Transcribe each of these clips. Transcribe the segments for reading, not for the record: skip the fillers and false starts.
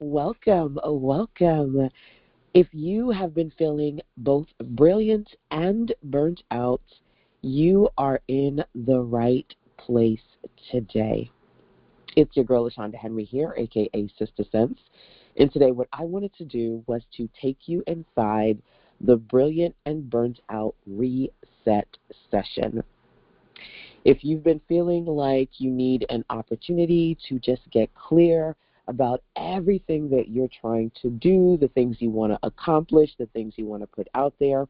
Welcome, welcome. If you have been feeling both brilliant and burnt out, you are in the right place today. It's your girl, LaShonda Henry here, aka Sister Sense. And today, what I wanted to do was to take you inside the Brilliant and Burnt Out Reset session. If you've been feeling like you need an opportunity to just get clear about everything that you're trying to do, the things you want to accomplish, the things you want to put out there,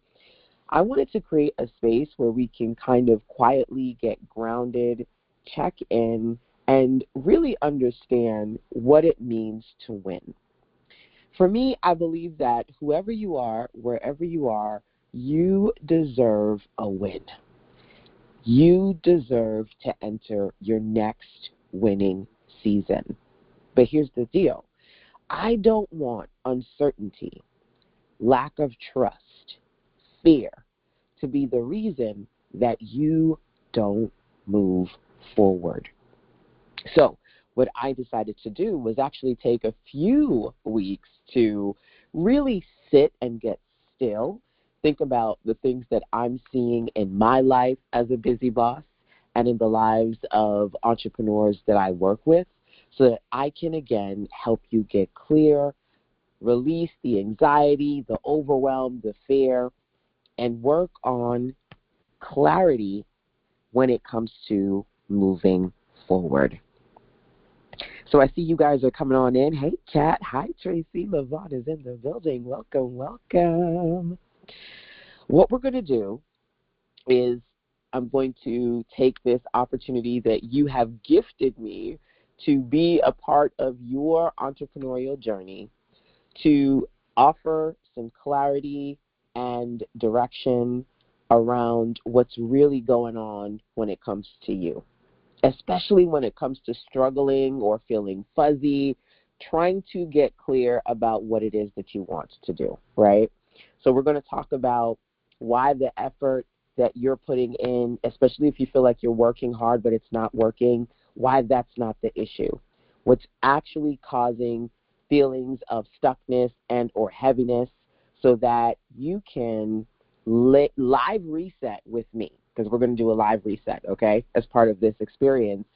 I wanted to create a space where we can kind of quietly get grounded, check in, and really understand what it means to win. For me, I believe that whoever you are, wherever you are, you deserve a win. You deserve to enter your next winning season. But here's the deal. I don't want uncertainty, lack of trust, fear to be the reason that you don't move forward. So what I decided to do was actually take a few weeks to really sit and get still, think about the things that I'm seeing in my life as a busy boss and in the lives of entrepreneurs that I work with so that I can, again, help you get clear, release the anxiety, the overwhelm, the fear, and work on clarity when it comes to moving forward. So I see you guys are coming on in. Hey, Kat. Hi, Tracy. Levon is in the building. Welcome, welcome. What we're going to do is I'm going to take this opportunity that you have gifted me to be a part of your entrepreneurial journey to offer some clarity and direction around what's really going on when it comes to you, especially when it comes to struggling or feeling fuzzy, trying to get clear about what it is that you want to do, right? So we're going to talk about why the effort that you're putting in, especially if you feel like you're working hard but it's not working, why that's not the issue. What's actually causing feelings of stuckness and or heaviness so that you can live reset with me, because we're going to do a live reset, okay, as part of this experience,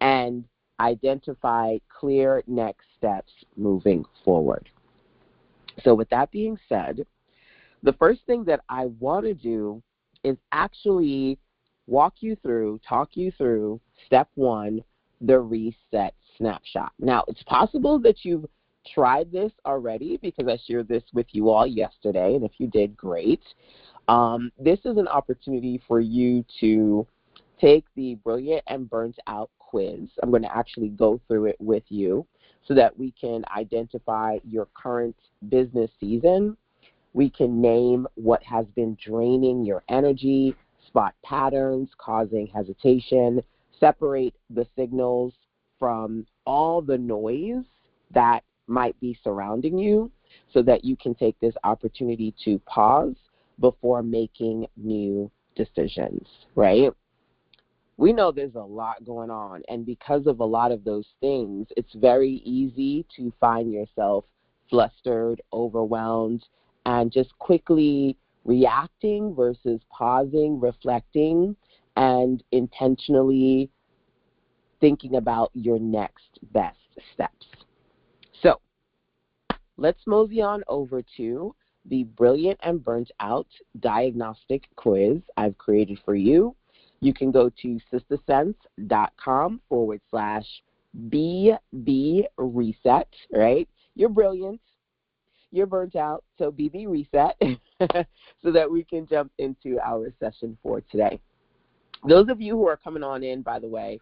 and identify clear next steps moving forward. So with that being said, the first thing that I want to do is actually talk you through step one, the reset snapshot. Now, it's possible that you've tried this already because I shared this with you all yesterday, and if you did, great. This is an opportunity for you to take the Brilliant and Burnt Out quiz. I'm going to actually go through it with you so that we can identify your current business season. We can name what has been draining your energy, spot patterns causing hesitation, separate the signals from all the noise that might be surrounding you so that you can take this opportunity to pause before making new decisions, right? We know there's a lot going on, and because of a lot of those things, it's very easy to find yourself flustered, overwhelmed, and just quickly reacting versus pausing, reflecting, and intentionally thinking about your next best steps. So let's mosey on over to the Brilliant and Burnt Out diagnostic quiz I've created for you. You can go to sistersense.com/BB reset, right? You're brilliant. You're burnt out, so BB reset so that we can jump into our session for today. Those of you who are coming on in, by the way,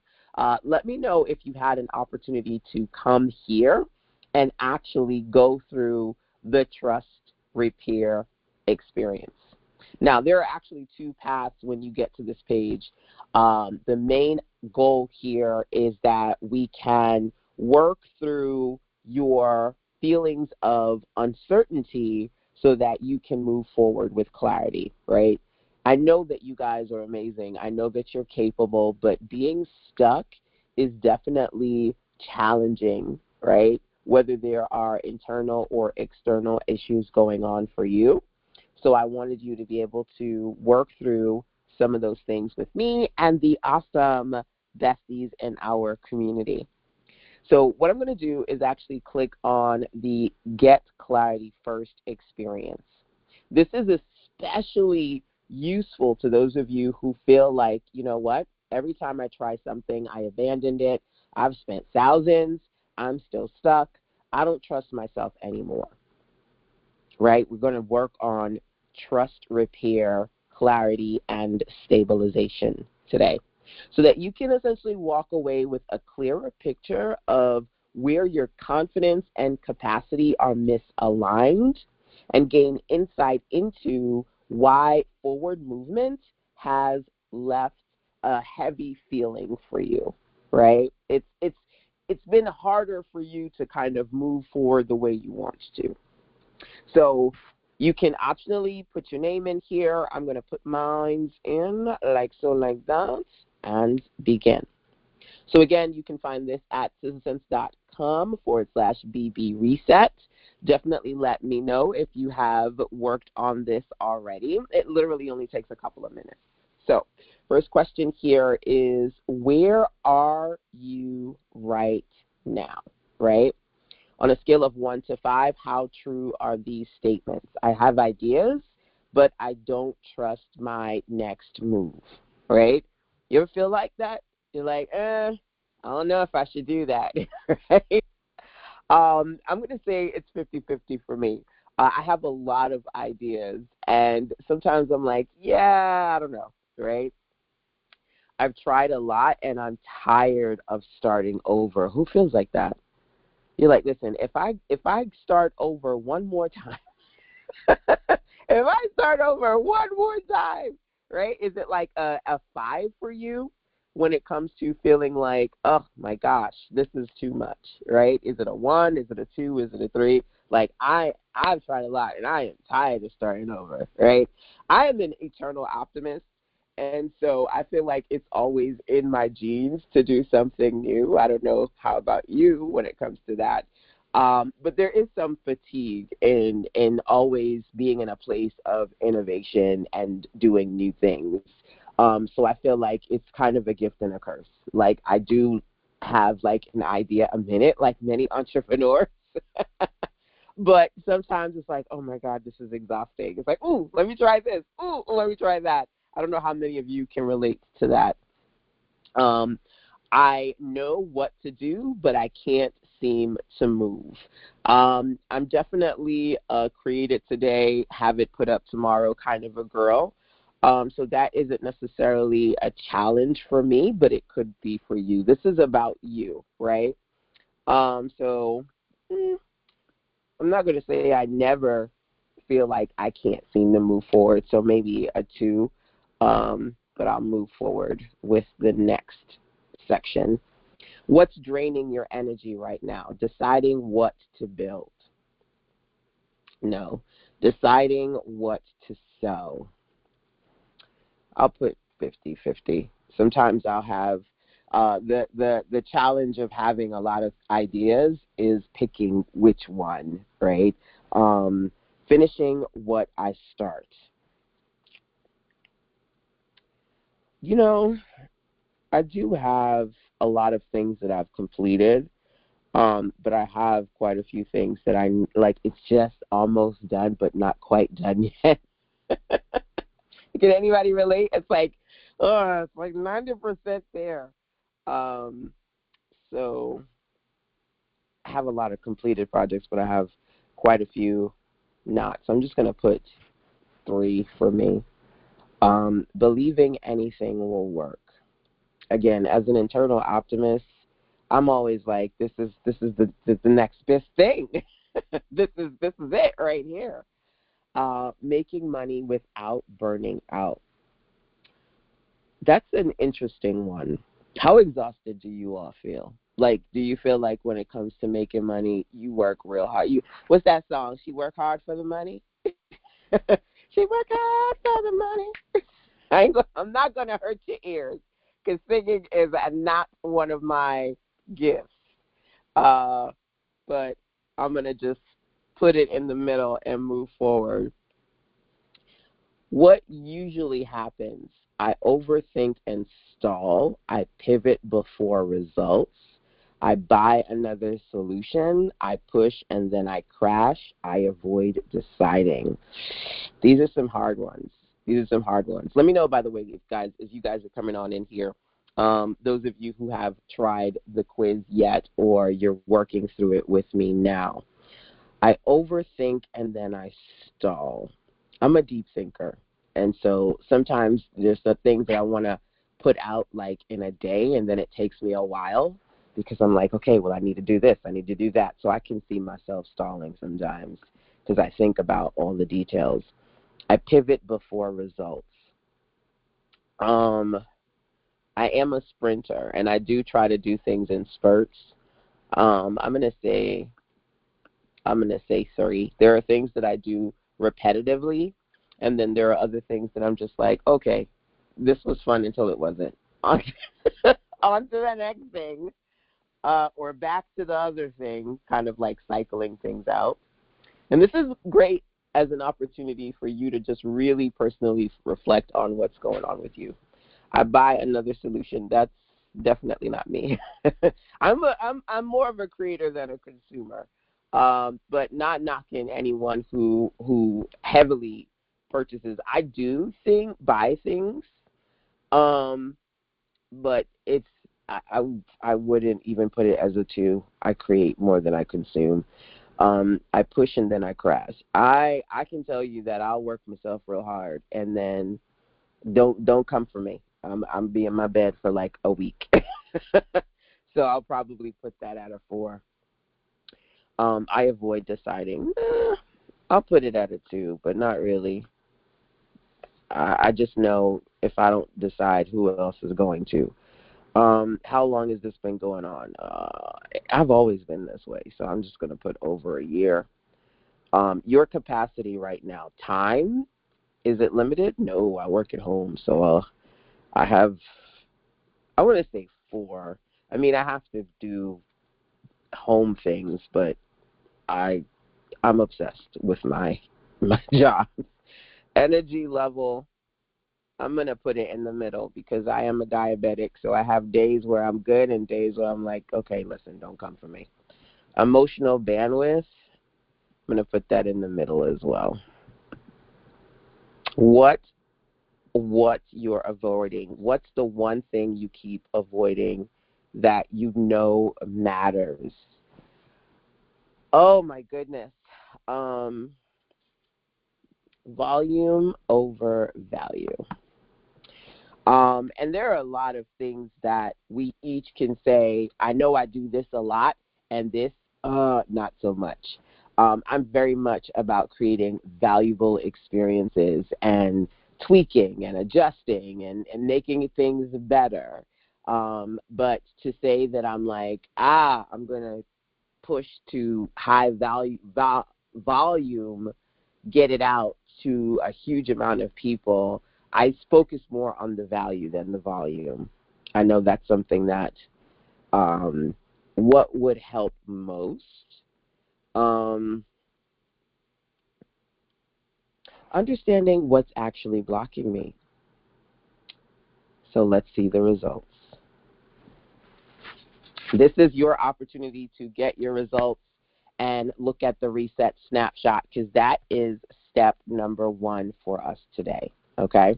let me know if you had an opportunity to come here and actually go through the trust repair experience. Now, there are actually two paths when you get to this page. The main goal here is that we can work through your feelings of uncertainty so that you can move forward with clarity, right? I know that you guys are amazing. I know that you're capable, but being stuck is definitely challenging, right? whether there are internal or external issues going on for you. So I wanted you to be able to work through some of those things with me and the awesome besties in our community. So what I'm going to do is actually click on the Get Clarity First experience. This is especially useful to those of you who feel like, you know what, every time I try something, I abandoned it. I've spent thousands. I'm still stuck. I don't trust myself anymore, right? We're going to work on trust repair, clarity, and stabilization today so that you can essentially walk away with a clearer picture of where your confidence and capacity are misaligned and gain insight into why forward movement has left a heavy feeling for you, right? It's been harder for you to kind of move forward the way you want to. So you can optionally put your name in here. I'm going to put mine in like so, like that, and begin. So again, you can find this at citizensense.com/BB Reset. Definitely let me know if you have worked on this already. It literally only takes a couple of minutes. So first question here is, where are you right now, right? On a scale of 1 to 5, how true are these statements? I have ideas, but I don't trust my next move, right? You ever feel like that? You're like, I don't know if I should do that, right? I'm going to say it's 50-50 for me. I have a lot of ideas, and sometimes I'm like, yeah, I don't know, right? I've tried a lot, and I'm tired of starting over. Who feels like that? You're like, listen, if I start over one more time, if I start over one more time, right? Is it like a 5 for you when it comes to feeling like, oh my gosh, this is too much, right? Is it a 1? Is it a 2? Is it a 3? Like I've tried a lot, and I am tired of starting over, right? I am an eternal optimist. And so I feel like it's always in my genes to do something new. I don't know how about you when it comes to that. But there is some fatigue in always being in a place of innovation and doing new things. So I feel like it's kind of a gift and a curse. Like I do have like an idea a minute, like many entrepreneurs. But sometimes it's like, oh my God, this is exhausting. It's like, ooh, let me try this. Ooh, let me try that. I don't know how many of you can relate to that. I know what to do, but I can't seem to move. I'm definitely a create it today, have it put up tomorrow kind of a girl. So that isn't necessarily a challenge for me, but it could be for you. This is about you, right? So I'm not going to say I never feel like I can't seem to move forward, so maybe a 2, but I'll move forward with the next section. What's draining your energy right now? Deciding what to build. No. Deciding what to sell. I'll put 50-50. Sometimes I'll have the challenge of having a lot of ideas is picking which one, right? Finishing what I start. You know, I do have a lot of things that I've completed, but I have quite a few things that I like. It's just almost done, but not quite done yet. Can anybody relate? It's like 90% there. So I have a lot of completed projects, but I have quite a few not. So I'm just going to put 3 for me. Believing anything will work. Again, as an internal optimist, I'm always like, this is the next best thing. this is it right here. Making money without burning out. That's an interesting one. How exhausted do you all feel? Like, do you feel like when it comes to making money, you work real hard? What's that song? She work hard for the money. She work hard for the money. I'm not gonna hurt your ears because singing is not one of my gifts. but I'm going to just put it in the middle and move forward. What usually happens? I overthink and stall. I pivot before results. I buy another solution. I push and then I crash. I avoid deciding. These are some hard ones. Let me know, by the way, if you guys are coming on in here. Those of you who have tried the quiz yet or you're working through it with me now. I overthink and then I stall. I'm a deep thinker. And so sometimes there's the things that I want to put out like in a day, and then it takes me a while because I'm like, okay, well, I need to do this. I need to do that. So I can see myself stalling sometimes because I think about all the details. I pivot before results. I am a sprinter, and I do try to do things in spurts. I'm gonna say 3. There are things that I do repetitively, and then there are other things that I'm just like, okay, this was fun until it wasn't. On to the next thing, or back to the other thing, kind of like cycling things out. And this is great as an opportunity for you to just really personally reflect on what's going on with you. I buy another solution. That's definitely not me. I'm more of a creator than a consumer, but not knocking anyone who heavily purchases. I do buy things, but I wouldn't even put it as a 2. I create more than I consume. I push and then I crash. I can tell you that I'll work myself real hard and then don't come for me. I'm be in my bed for like a week. So I'll probably put that at a 4. I avoid deciding. I'll put it at a 2, but not really. I just know if I don't decide, who else is going to. How long has this been going on? I've always been this way, so I'm just going to put over a year. Your capacity right now, time, is it limited? No, I work at home, so I want to say 4. I mean, I have to do home things, but I'm obsessed with my job. Energy level, I'm going to put it in the middle because I am a diabetic, so I have days where I'm good and days where I'm like, okay, listen, don't come for me. Emotional bandwidth, I'm going to put that in the middle as well. What you're avoiding? What's the one thing you keep avoiding that you know matters? Oh, my goodness. Volume over value. And there are a lot of things that we each can say, I know I do this a lot, and this, not so much. I'm very much about creating valuable experiences and tweaking and adjusting and making things better. But to say that I'm like, I'm going to push to high volume, get it out to a huge amount of people, I focus more on the value than the volume. I know that's something that what would help most? Understanding what's actually blocking me. So let's see the results. This is your opportunity to get your results and look at the reset snapshot because that is step number 1 for us today, okay?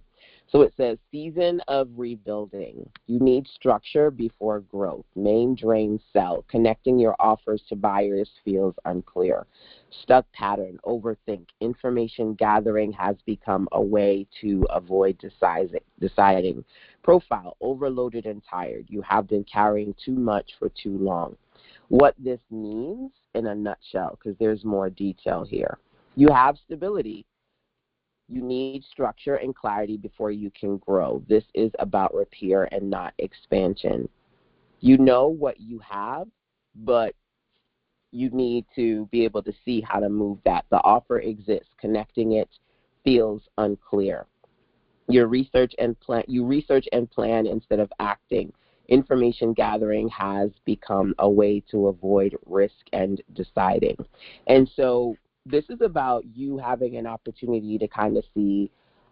So it says season of rebuilding. You need structure before growth. Main drain sell. Connecting your offers to buyers feels unclear. Stuck pattern. Overthink. Information gathering has become a way to avoid deciding. Profile. Overloaded and tired. You have been carrying too much for too long. What this means in a nutshell, because there's more detail here. You have stability. You need structure and clarity before you can grow. This is about repair and not expansion. You know what you have, but you need to be able to see how to move that. The offer exists. Connecting it feels unclear. You research and plan instead of acting. information gathering has become a way to avoid risk and deciding. And so this is about you having an opportunity to kind of see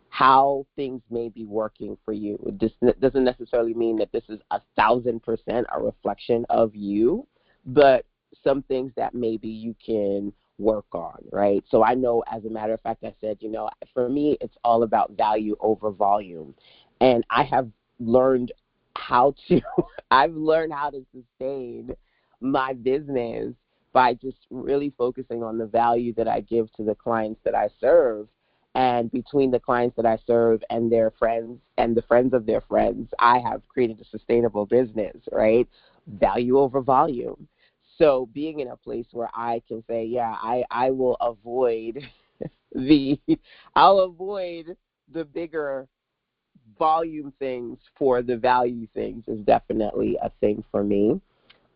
how things may be working for you. This doesn't necessarily mean that this is 1,000% a reflection of you, but some things that maybe you can work on, right? So I know, as a matter of fact, I said, for me, it's all about value over volume. And I have learned how to, I've learned how to sustain my business by just really focusing on the value that I give to the clients that I serve. And between the clients that I serve and their friends and the friends of their friends, I have created a sustainable business, right? Value over volume. So being in a place where I can say, yeah, I will avoid I'll avoid the bigger volume things for the value things is definitely a thing for me.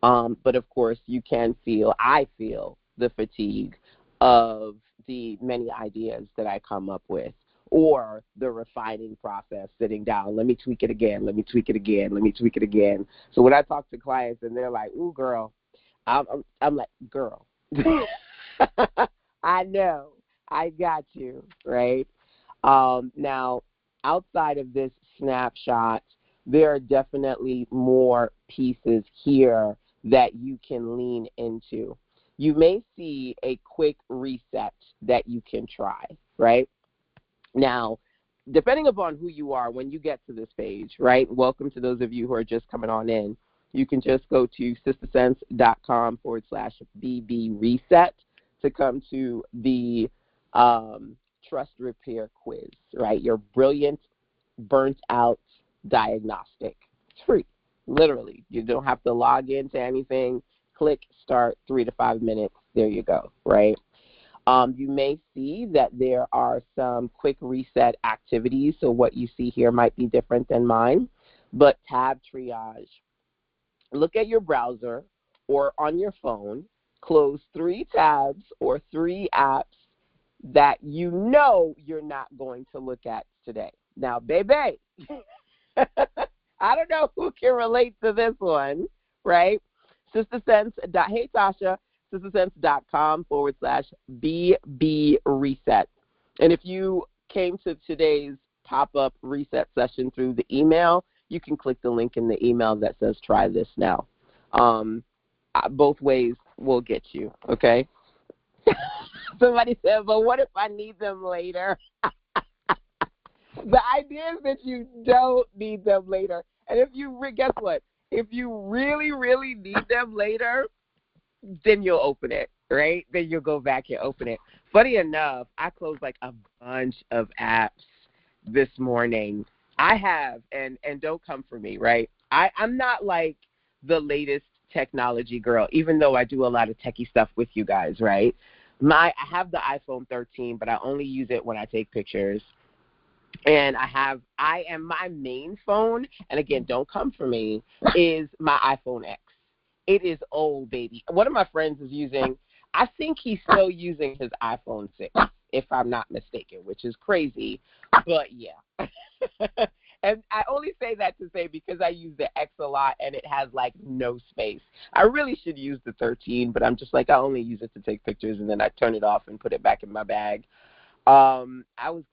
But of course, I feel the fatigue of the many ideas that I come up with, or the refining process, sitting down, let me tweak it again, let me tweak it again, let me tweak it again. So when I talk to clients and they're like, ooh, girl, I'm like, girl, I know, I got you, right? Now, outside of this snapshot, there are definitely more pieces here that you can lean into. You may see a quick reset that you can try, right? Now, depending upon who you are, when you get to this page, right, welcome to those of you who are just coming on in. You can just go to sistersense.com/BB reset to come to the trust repair quiz, right? Your brilliant, burnt out diagnostic. It's free, literally. You don't have to log into anything. Click start, 3 to 5 minutes. There you go, right? You may see that there are some quick reset activities. So what you see here might be different than mine, but tab triage. Look at your browser or on your phone, close 3 tabs or 3 apps that you know you're not going to look at today. Now, baby, I don't know who can relate to this one, right? Hey, Tasha, sistersense.com/BB reset. And if you came to today's pop-up reset session through the email, you can click the link in the email that says try this now. Both ways will get you, okay? Somebody said, but what if I need them later? The idea is that you don't need them later. And if you, guess what? If you really, really need them later, then you'll open it, right? Then you'll go back and open it. Funny enough, I closed like a bunch of apps this morning. I have, and don't come for me, right? I'm not like the latest technology girl, even though I do a lot of techie stuff with you guys, right? I have the iPhone 13, but I only use it when I take pictures. And my main phone, and again, don't come for me, is my iPhone X. It is old, baby. One of my friends is using, I think he's still using his iPhone 6, if I'm not mistaken, which is crazy, but yeah. And I only say that to say because I use the X a lot and it has like no space. I really should use the 13, but I'm just like, I only use it to take pictures and then I turn it off and put it back in my bag. I was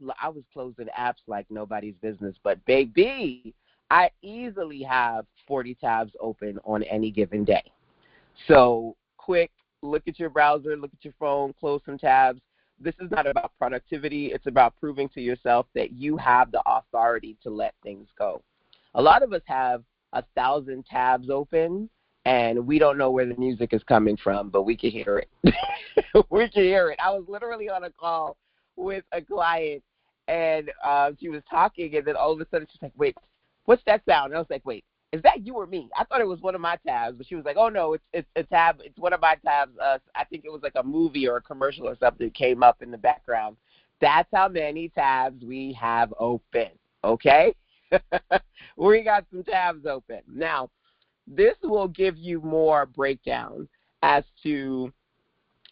closing apps like nobody's business, but baby, I easily have 40 tabs open on any given day. So quick, look at your browser, look at your phone, close some tabs. This is not about productivity. It's about proving to yourself that you have the authority to let things go. A lot of us have 1,000 tabs open, and we don't know where the music is coming from, but we can hear it. We can hear it. I was literally on a call with a client, and she was talking, and then all of a sudden she's like, wait, what's that sound? And I was like, wait, is that you or me? I thought it was one of my tabs, but she was like, oh, no, it's a tab. It's one of my tabs. I think it was like a movie or a commercial or something came up in the background. That's how many tabs we have open, okay? We got some tabs open. Now, this will give you more breakdown as to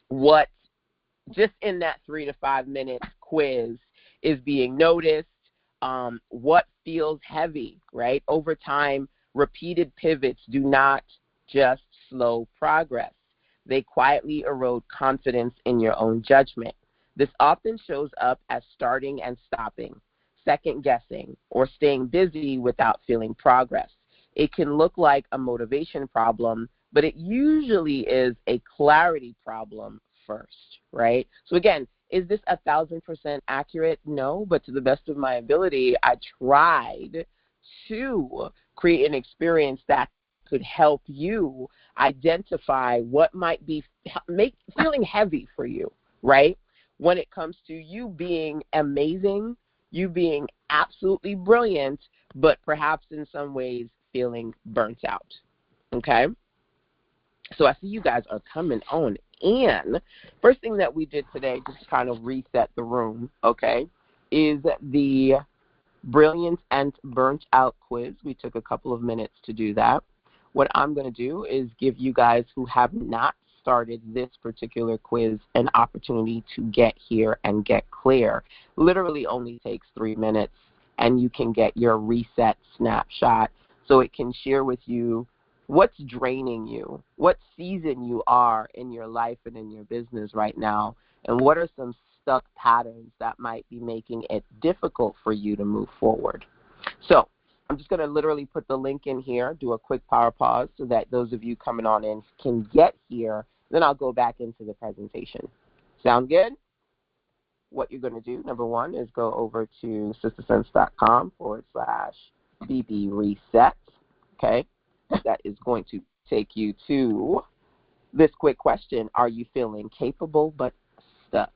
what, just in that 3 to 5 minute quiz, is being noticed, what feels heavy, right? Over time, Repeated pivots do not just slow progress. They quietly erode confidence in your own judgment. This often shows up as starting and stopping, second guessing, or staying busy without feeling progress. It can look like a motivation problem, but it usually is a clarity problem first, right? So again, is this 1,000% accurate? No, but to the best of my ability, I tried to create an experience that could help you identify what might be feeling heavy for you, right? When it comes to you being amazing, you being absolutely brilliant, but perhaps in some ways feeling burnt out, okay? So I see you guys are coming on in. First thing that we did today, just to kind of reset the room, okay, is the Brilliant and Burnt Out quiz. We took a couple of minutes to do that. What I'm going to do is give you guys who have not started this particular quiz an opportunity to get here and get clear. Literally only takes 3 minutes, and you can get your reset snapshot so it can share with you what's draining you, what season you are in your life and in your business right now, and what are some stuck patterns that might be making it difficult for you to move forward. So I'm just going to literally put the link in here, do a quick power pause so that those of you coming on in can get here. Then I'll go back into the presentation. Sound good? What you're going to do, number one, is go over to sistersense.com/BB Reset. Okay? That is going to take you to this quick question. Are you feeling capable but stuck?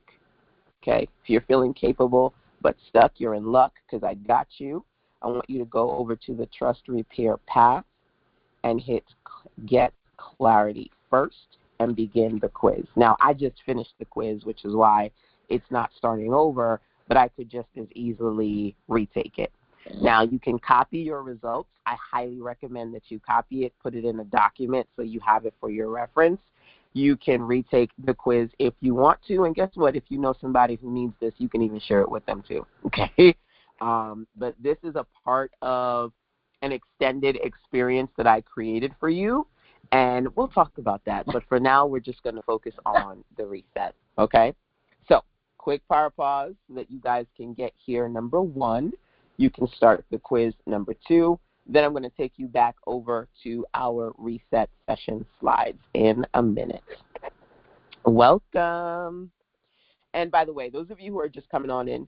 Okay? If you're feeling capable but stuck, you're in luck because I got you. I want you to go over to the Trust Repair path and hit Get Clarity first and begin the quiz. Now, I just finished the quiz, which is why it's not starting over, but I could just as easily retake it. Now, you can copy your results. I highly recommend that you copy it, put it in a document so you have it for your reference. You can retake the quiz if you want to, and guess what? If you know somebody who needs this, you can even share it with them too, okay? But this is a part of an extended experience that I created for you, and we'll talk about that. But for now, we're just going to focus on the reset, okay? So quick power pause so that you guys can get here. Number one, you can start the quiz. Number two, then I'm going to take you back over to our reset session slides in a minute. Welcome. And by the way, those of you who are just coming on in,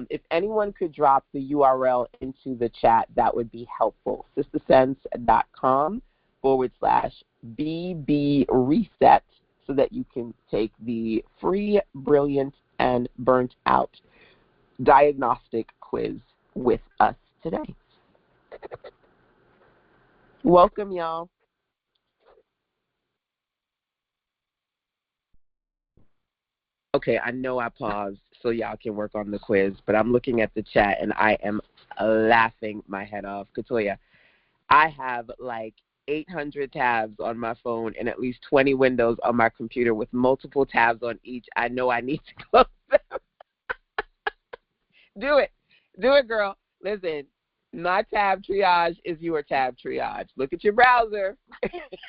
if anyone could drop the URL into the chat, that would be helpful. sistersense.com/BB Reset so that you can take the free Brilliant and Burnt Out diagnostic quiz with us today. Welcome, y'all. Okay, I know I paused so y'all can work on the quiz, but I'm looking at the chat and I am laughing my head off. Katoya, I have like 800 tabs on my phone and at least 20 windows on my computer with multiple tabs on each. I know I need to close them. Do it. Do it, girl. Listen, my tab triage is your tab triage. Look at your browser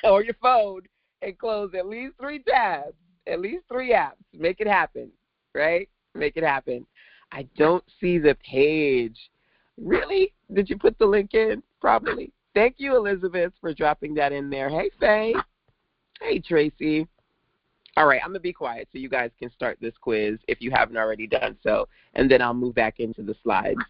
or your phone and close at least 3 tabs. At least 3 apps. Make it happen, right? Make it happen. I don't see the page. Really? Did you put the link in? Probably. Thank you, Elizabeth, for dropping that in there. Hey, Faye. Hey, Tracy. All right, I'm going to be quiet so you guys can start this quiz if you haven't already done so, and then I'll move back into the slides.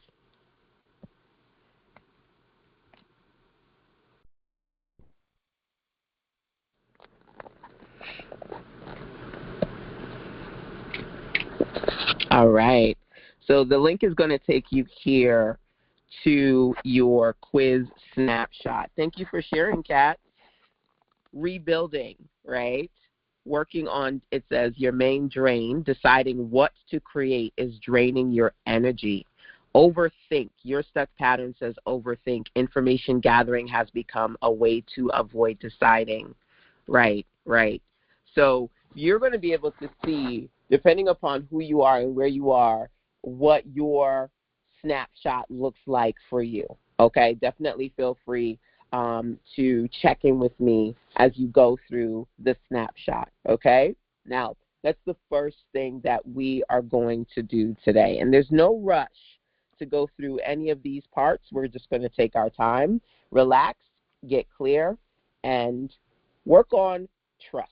All right. So the link is going to take you here to your quiz snapshot. Thank you for sharing, Kat. Rebuilding, right? Working on, it says, your main drain. Deciding what to create is draining your energy. Overthink. Your stuck pattern says overthink. Information gathering has become a way to avoid deciding. Right. So you're going to be able to see, depending upon who you are and where you are, what your snapshot looks like for you. Okay? Definitely feel free to check in with me as you go through the snapshot, okay? Now, that's the first thing that we are going to do today. And there's no rush to go through any of these parts. We're just going to take our time, relax, get clear, and work on trust,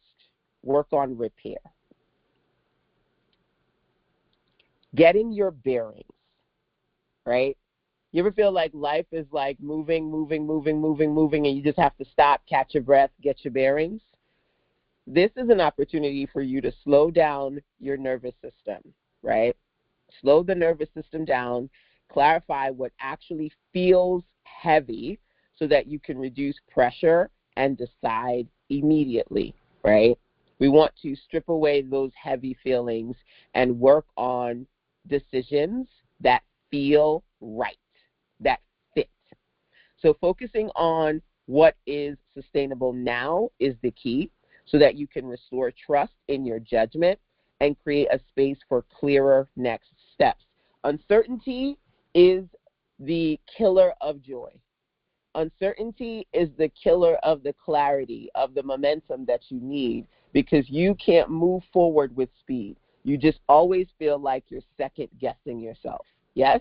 work on repair. Getting your bearings, right? You ever feel like life is like moving, and you just have to stop, catch your breath, get your bearings? This is an opportunity for you to slow down your nervous system, right? Slow the nervous system down, clarify what actually feels heavy so that you can reduce pressure and decide immediately, right? We want to strip away those heavy feelings and work on decisions that feel right, that fit. So focusing on what is sustainable now is the key so that you can restore trust in your judgment and create a space for clearer next steps. Uncertainty is the killer of joy. Uncertainty is the killer of the clarity, of the momentum that you need, because you can't move forward with speed. You just always feel like you're second guessing yourself. Yes?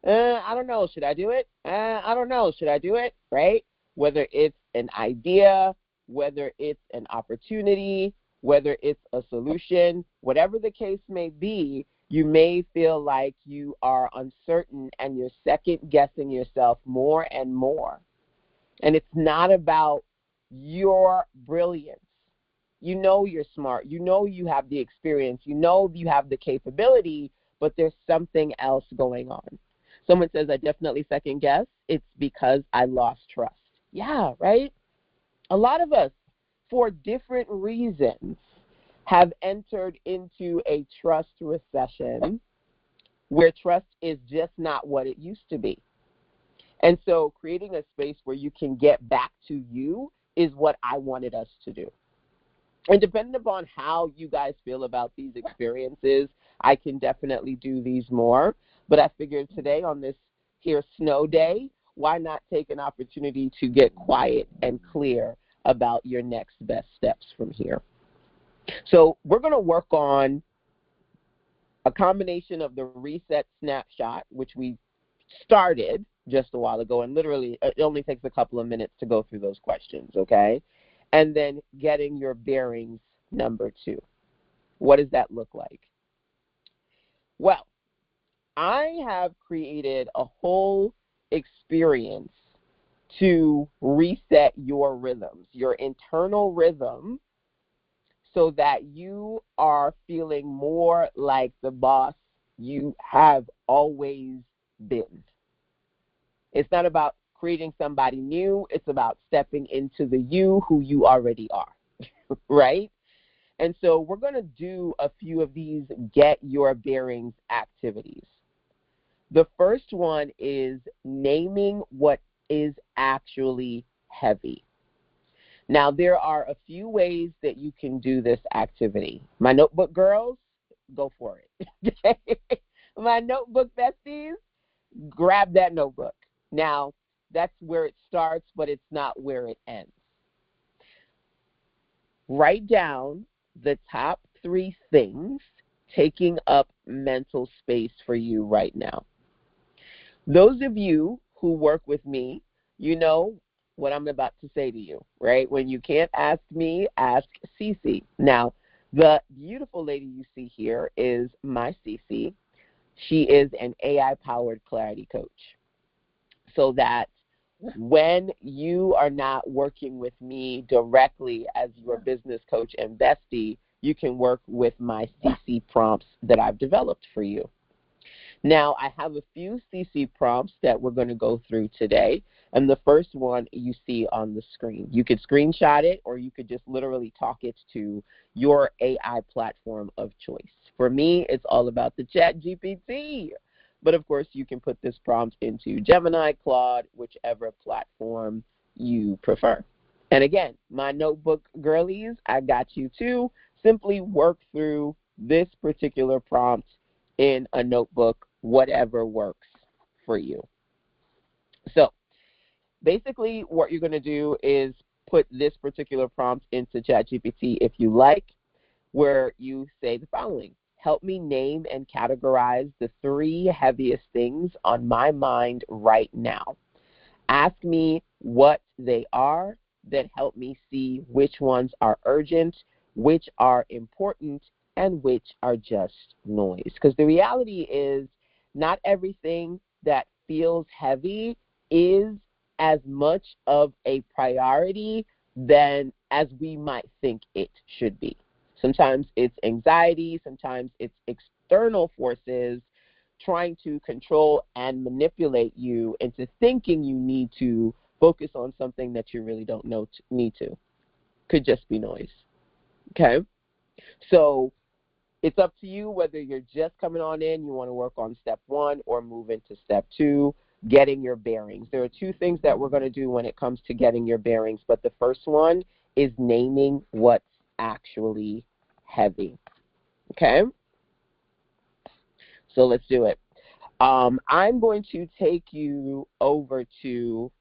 I don't know. Should I do it? I don't know. Should I do it? Right? Whether it's an idea, whether it's an opportunity, whether it's a solution, whatever the case may be, you may feel like you are uncertain and you're second guessing yourself more and more. And it's not about your brilliance. You know you're smart. You know you have the experience. You know you have the capability, but there's something else going on. Someone says, I definitely second guess. It's because I lost trust. Yeah, right? A lot of us, for different reasons, have entered into a trust recession where trust is just not what it used to be. And so creating a space where you can get back to you is what I wanted us to do. And depending upon how you guys feel about these experiences, I can definitely do these more. But I figured today on this here snow day, why not take an opportunity to get quiet and clear about your next best steps from here. So we're going to work on a combination of the reset snapshot, which we started just a while ago, and literally it only takes a couple of minutes to go through those questions, okay? And then getting your bearings, number 2. What does that look like? Well, I have created a whole experience to reset your rhythms, your internal rhythm, so that you are feeling more like the boss you have always been. It's not about creating somebody new. It's about stepping into the you who you already are, right? And so we're going to do a few of these get your bearings activities. The first one is naming what is actually heavy. Now, there are a few ways that you can do this activity. My notebook girls, go for it. My notebook besties, grab that notebook. Now, that's where it starts, but it's not where it ends. Write down the top 3 things taking up mental space for you right now. Those of you who work with me, you know what I'm about to say to you, right? When you can't ask me, ask Cece. Now, the beautiful lady you see here is my Cece. She is an AI-powered clarity coach. So that when you are not working with me directly as your business coach and bestie, you can work with my CC prompts that I've developed for you. Now, I have a few CC prompts that we're going to go through today, and the first one you see on the screen. You could screenshot it, or you could just literally talk it to your AI platform of choice. For me, it's all about the ChatGPT. But, of course, you can put this prompt into Gemini, Claude, whichever platform you prefer. And, again, my notebook girlies, I got you too. Simply work through this particular prompt in a notebook, whatever works for you. So basically what you're going to do is put this particular prompt into ChatGPT if you like, where you say the following: help me name and categorize the 3 heaviest things on my mind right now. Ask me what they are, then help me see which ones are urgent, which are important, and which are just noise. Because the reality is, not everything that feels heavy is as much of a priority than as we might think it should be. Sometimes it's anxiety, sometimes it's external forces trying to control and manipulate you into thinking you need to focus on something that you really don't need to. Could just be noise. Okay? So it's up to you whether you're just coming on in, you want to work on step 1, or move into step 2, getting your bearings. There are 2 things that we're going to do when it comes to getting your bearings, but the first one is naming what's actually heavy. Okay? So let's do it. I'm going to take you over to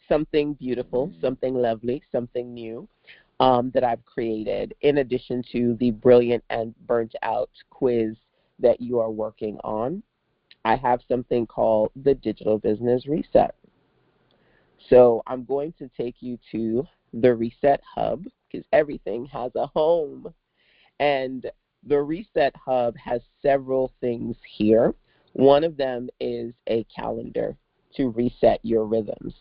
something beautiful, something lovely, something new that I've created, in addition to the Brilliant and Burnt Out quiz that you are working on. I have something called the Digital Business Reset. So I'm going to take you to the Reset Hub, because everything has a home. And the Reset Hub has several things here. One of them is a calendar to reset your rhythms.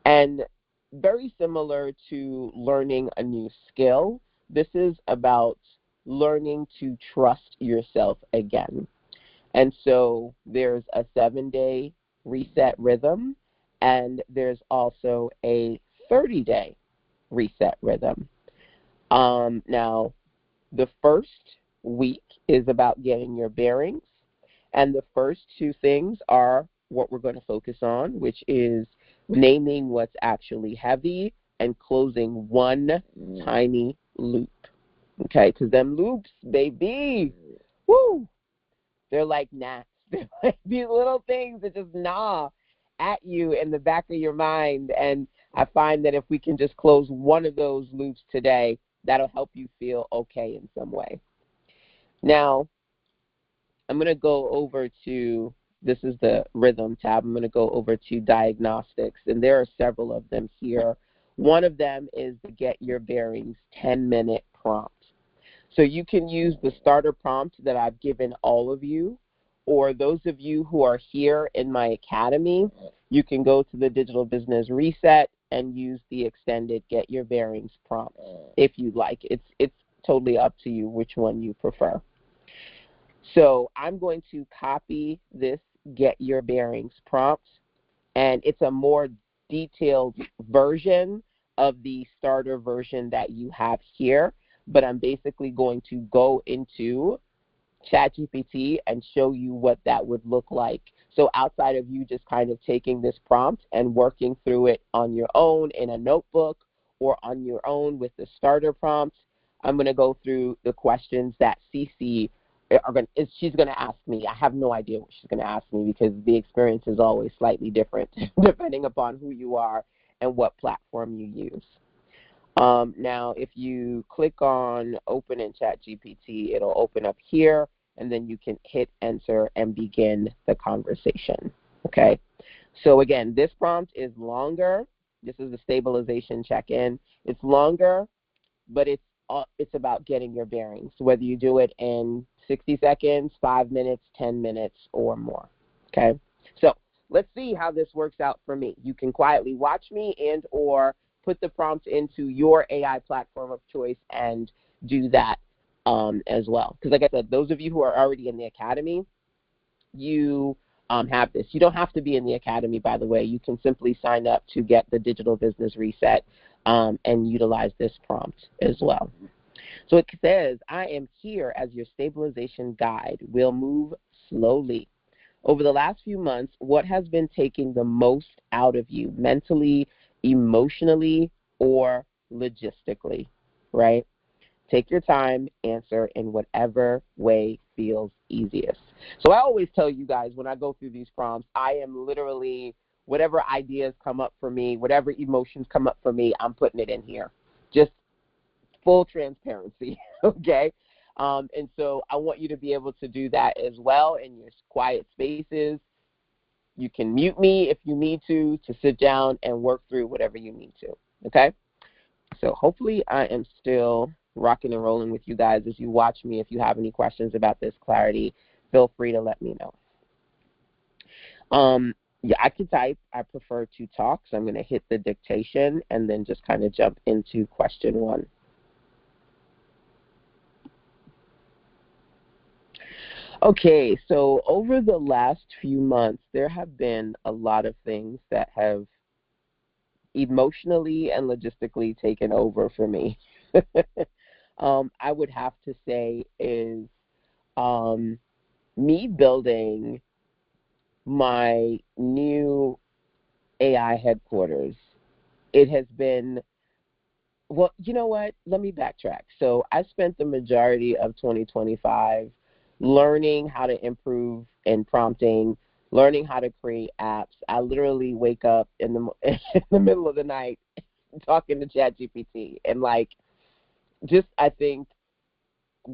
And very similar to learning a new skill, this is about learning to trust yourself again. And so there's a 7-day reset rhythm, and there's also a 30-day reset rhythm. Now, the first week is about getting your bearings, and the first 2 things are what we're going to focus on, which is naming what's actually heavy and closing one tiny loop. Okay, because them loops, baby, woo, they're like gnats. They're like these little things that just gnaw at you in the back of your mind. And I find that if we can just close one of those loops today, that'll help you feel okay in some way. Now, I'm going to go over to, this is the rhythm tab, I'm going to go over to diagnostics, and there are several of them here. One of them is the Get Your Bearings 10-minute prompt. So you can use the starter prompt that I've given all of you, or those of you who are here in my academy, you can go to the Digital Business Reset and use the extended Get Your Bearings prompt if you'd like. It's totally up to you which one you prefer. So I'm going to copy this Get Your Bearings prompt, and it's a more detailed version of the starter version that you have here, but I'm basically going to go into ChatGPT and show you what that would look like. So outside of you just kind of taking this prompt and working through it on your own in a notebook or on your own with the starter prompt, I'm going to go through the questions that Cece she's going to ask me. I have no idea what she's going to ask me because the experience is always slightly different depending upon who you are and what platform you use. Now, if you click on Open in ChatGPT, it'll open up here, and then you can hit Enter and begin the conversation. Okay? So again, this prompt is longer. This is the stabilization check-in. It's longer, but it's about getting your bearings, whether you do it in 60 seconds, 5 minutes, 10 minutes, or more. Okay? So let's see how this works out for me. You can quietly watch me and or put the prompt into your AI platform of choice and do that as well. Because like I said, those of you who are already in the academy, you have this. You don't have to be in the academy, by the way. You can simply sign up to get the Digital Business Reset and utilize this prompt as well. So it says, I am here as your stabilization guide. We'll move slowly. Over the last few months, what has been taking the most out of you mentally, emotionally, or logistically, right? Take your time, answer in whatever way feels easiest. So I always tell you guys when I go through these prompts, I am literally whatever ideas come up for me, whatever emotions come up for me, I'm putting it in here. Just full transparency, okay? And so I want you to be able to do that as well in your quiet spaces. You can mute me if you need to sit down and work through whatever you need to, okay? So hopefully I am still rocking and rolling with you guys as you watch me. If you have any questions about this clarity, feel free to let me know. Yeah, I can type. I prefer to talk, so I'm going to hit the dictation and then just kind of jump into question 1. Okay, so over the last few months, there have been a lot of things that have emotionally and logistically taken over for me. I would have to say is me building my new AI headquarters. It has been, well, you know what? Let me backtrack. So I spent the majority of 2025 learning how to improve in prompting, learning how to create apps. I literally wake up in the middle of the night talking to ChatGPT and just I think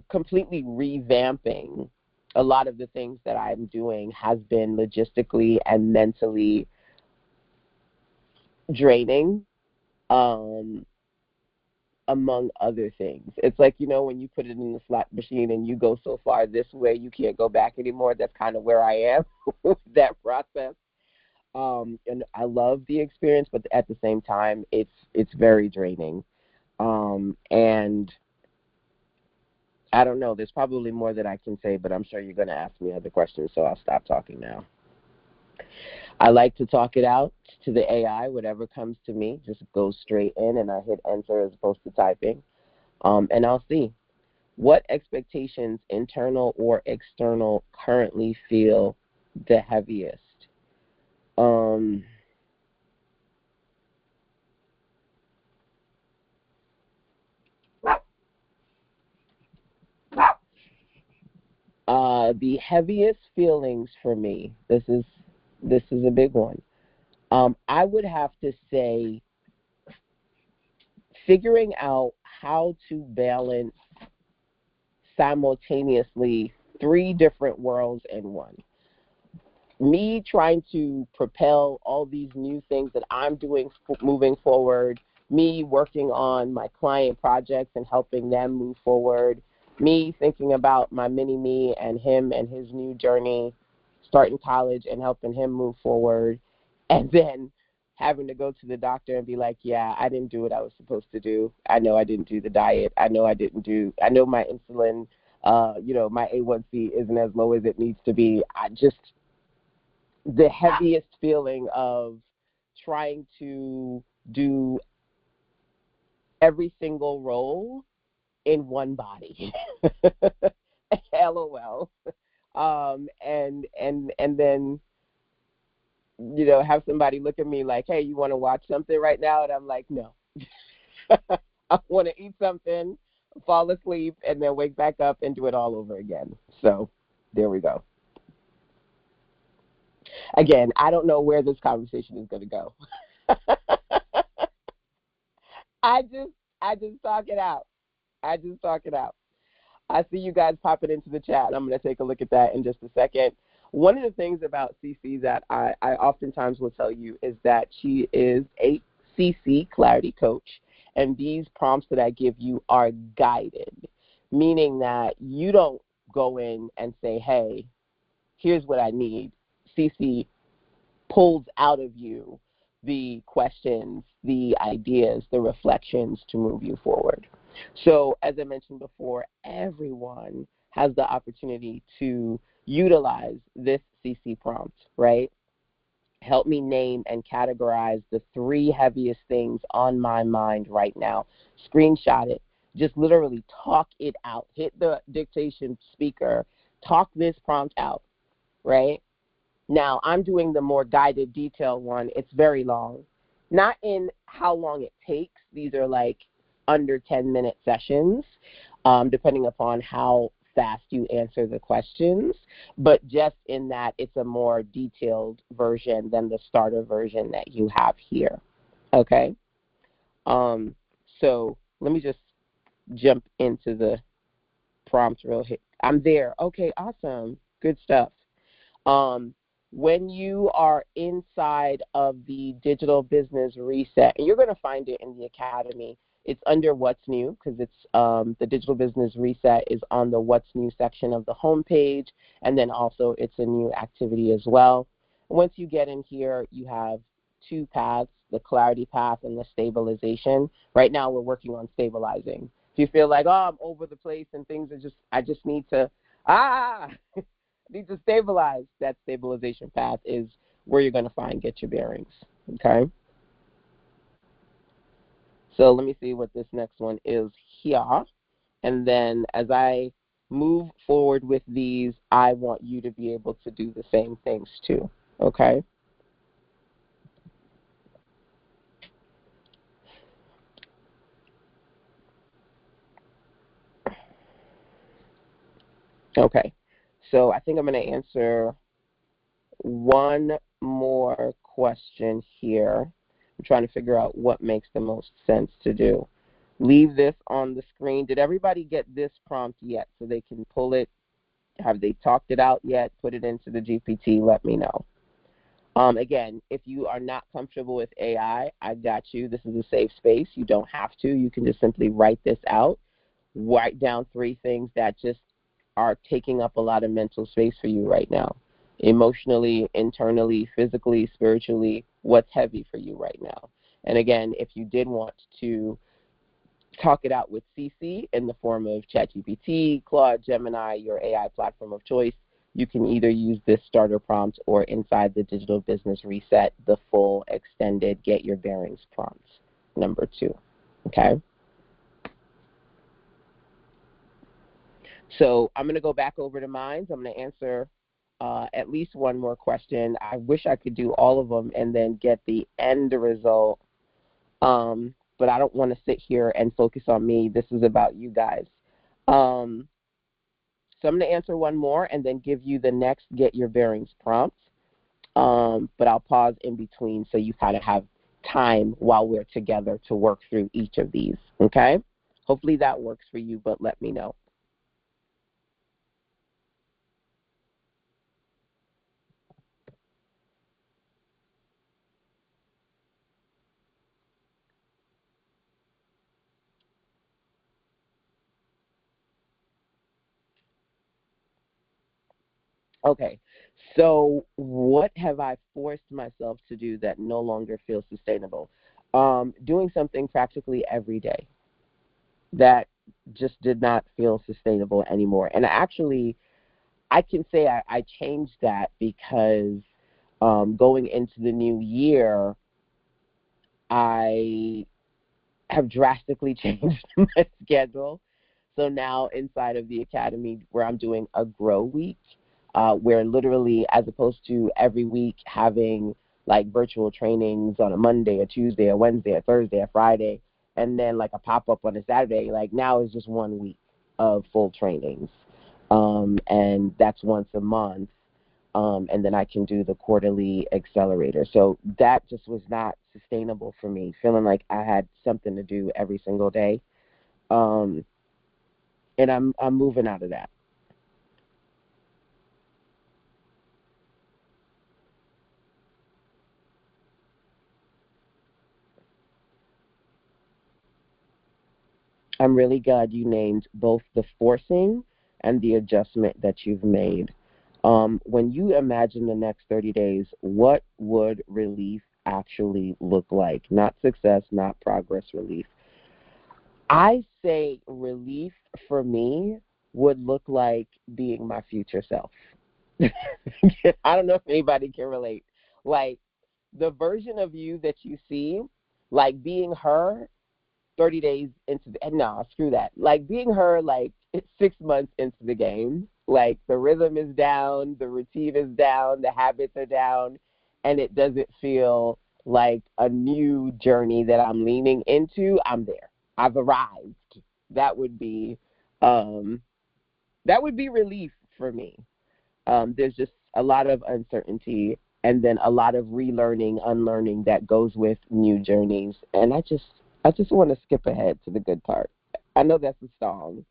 completely revamping a lot of the things that I'm doing has been logistically and mentally draining, among other things. It's like, when you put it in the slot machine and you go so far this way, you can't go back anymore. That's kind of where I am with that process. And I love the experience, but at the same time, it's very draining. And I don't know. There's probably more that I can say, but I'm sure you're going to ask me other questions, so I'll stop talking now. I like to talk it out to the AI. Whatever comes to me just goes straight in, and I hit enter as opposed to typing. And I'll see what expectations, internal or external, currently feel the heaviest. The heaviest feelings for me, this is a big one. I would have to say figuring out how to balance simultaneously 3 different worlds in one. Me trying to propel all these new things that I'm doing moving forward, me working on my client projects and helping them move forward, me thinking about my mini-me and him and his new journey, starting college and helping him move forward, and then having to go to the doctor and be like, yeah, I didn't do what I was supposed to do. I know I didn't do the diet. I know my insulin, my A1C isn't as low as it needs to be. The heaviest feeling of trying to do every single role in one body. LOL. And then have somebody look at me like, hey, you want to watch something right now? And I'm like, no. I want to eat something, fall asleep, and then wake back up and do it all over again. So there we go. Again, I don't know where this conversation is going to go. I just talk it out. I see you guys popping into the chat. I'm going to take a look at that in just a second. One of the things about CC that I oftentimes will tell you is that she is a CC Clarity Coach, and these prompts that I give you are guided, meaning that you don't go in and say, hey, here's what I need. CC pulls out of you the questions, the ideas, the reflections to move you forward. So as I mentioned before, everyone has the opportunity to utilize this CC prompt, right? Help me name and categorize the 3 heaviest things on my mind right now. Screenshot it. Just literally talk it out. Hit the dictation speaker. Talk this prompt out, right? Now, I'm doing the more guided, detailed one. It's very long. Not in how long it takes. These are like under 10-minute sessions, depending upon how fast you answer the questions, but just in that it's a more detailed version than the starter version that you have here. Okay? So let me just jump into the prompt real hit. I'm there. Okay, awesome. Good stuff. When you are inside of the Digital Business Reset, and you're going to find it in the Academy, it's under What's New, because it's the Digital Business Reset is on the What's New section of the homepage, and then also it's a new activity as well. Once you get in here, you have two paths, the clarity path and the stabilization. Right now we're working on stabilizing. If you feel like, oh, I'm over the place and things are just, I just need to, need to stabilize, that stabilization path is where you're going to find Get Your Bearings, okay? So let me see what this next one is here. And then as I move forward with these, I want you to be able to do the same things too, okay? Okay, so I think I'm going to answer one more question here. I'm trying to figure out what makes the most sense to do. Leave this on the screen. Did everybody get this prompt yet so they can pull it? Have they talked it out yet? Put it into the GPT. Let me know. Again, if you are not comfortable with AI, I got you. This is a safe space. You don't have to. You can just simply write this out. Write down 3 things that just are taking up a lot of mental space for you right now. Emotionally, internally, physically, spiritually, what's heavy for you right now? And again, if you did want to talk it out with CC in the form of ChatGPT, Claude, Gemini, your AI platform of choice, you can either use this starter prompt or inside the Digital Business Reset, the full extended Get Your Bearings prompt, number 2, okay? So I'm going to go back over to mine. I'm going to answer at least one more question. I wish I could do all of them and then get the end result, but I don't want to sit here and focus on me. This is about you guys. So I'm going to answer one more and then give you the next Get Your Bearings prompt, but I'll pause in between so you kind of have time while we're together to work through each of these, okay? Hopefully that works for you, but let me know. Okay, so what have I forced myself to do that no longer feels sustainable? Doing something practically every day that just did not feel sustainable anymore. And actually, I can say I changed that because going into the new year, I have drastically changed my schedule. So now inside of the Academy where I'm doing a grow week, where literally as opposed to every week having like virtual trainings on a Monday, a Tuesday, a Wednesday, a Thursday, a Friday, and then like a pop-up on a Saturday, like now is just 1 week of full trainings. And that's once a month. And then I can do the quarterly accelerator. So that just was not sustainable for me, feeling like I had something to do every single day. And I'm moving out of that. I'm really glad you named both the forcing and the adjustment that you've made. When you imagine the next 30 days, what would relief actually look like? Not success, not progress, relief. I say relief for me would look like being my future self. I don't know if anybody can relate. Like the version of you that you see, like being her 30 days into the, no, screw that. Like being her, like it's 6 months into the game. Like the rhythm is down, the routine is down, the habits are down, and it doesn't feel like a new journey that I'm leaning into. I'm there. I've arrived. That would be, um, That would be relief for me. There's just a lot of uncertainty and then a lot of relearning, unlearning that goes with new journeys. And I just want to skip ahead to the good part. I know that's a song.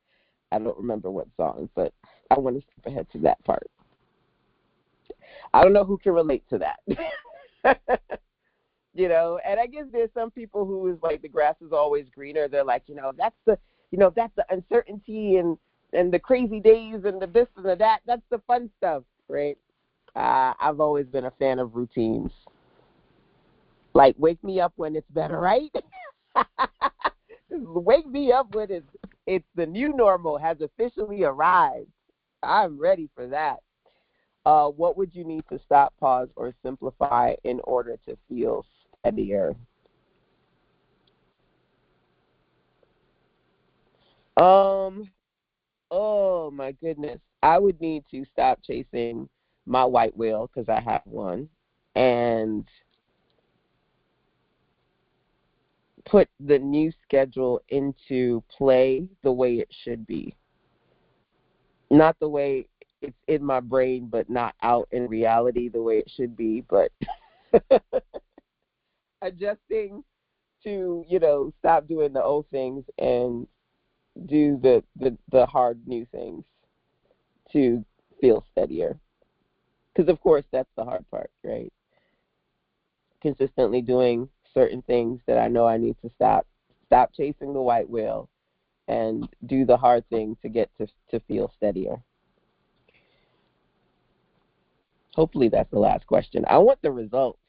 I don't remember what song, but I want to skip ahead to that part. I don't know who can relate to that. And I guess there's some people who is like the grass is always greener. They're like, that's the uncertainty and the crazy days and the this and the that. That's the fun stuff, right? I've always been a fan of routines. Like, wake me up when it's better, right? Wake me up when it's the new normal has officially arrived. I'm ready for that. What would you need to stop, pause, or simplify in order to feel steadier? Um, oh my goodness. I would need to stop chasing my white whale because I have one and put the new schedule into play the way it should be. Not the way it's in my brain, but not out in reality the way it should be, but adjusting to, stop doing the old things and do the hard new things to feel steadier. Because, of course, that's the hard part, right? Consistently doing certain things that I know I need to stop chasing the white whale and do the hard thing to get to feel steadier. Hopefully that's the last question. I want the results.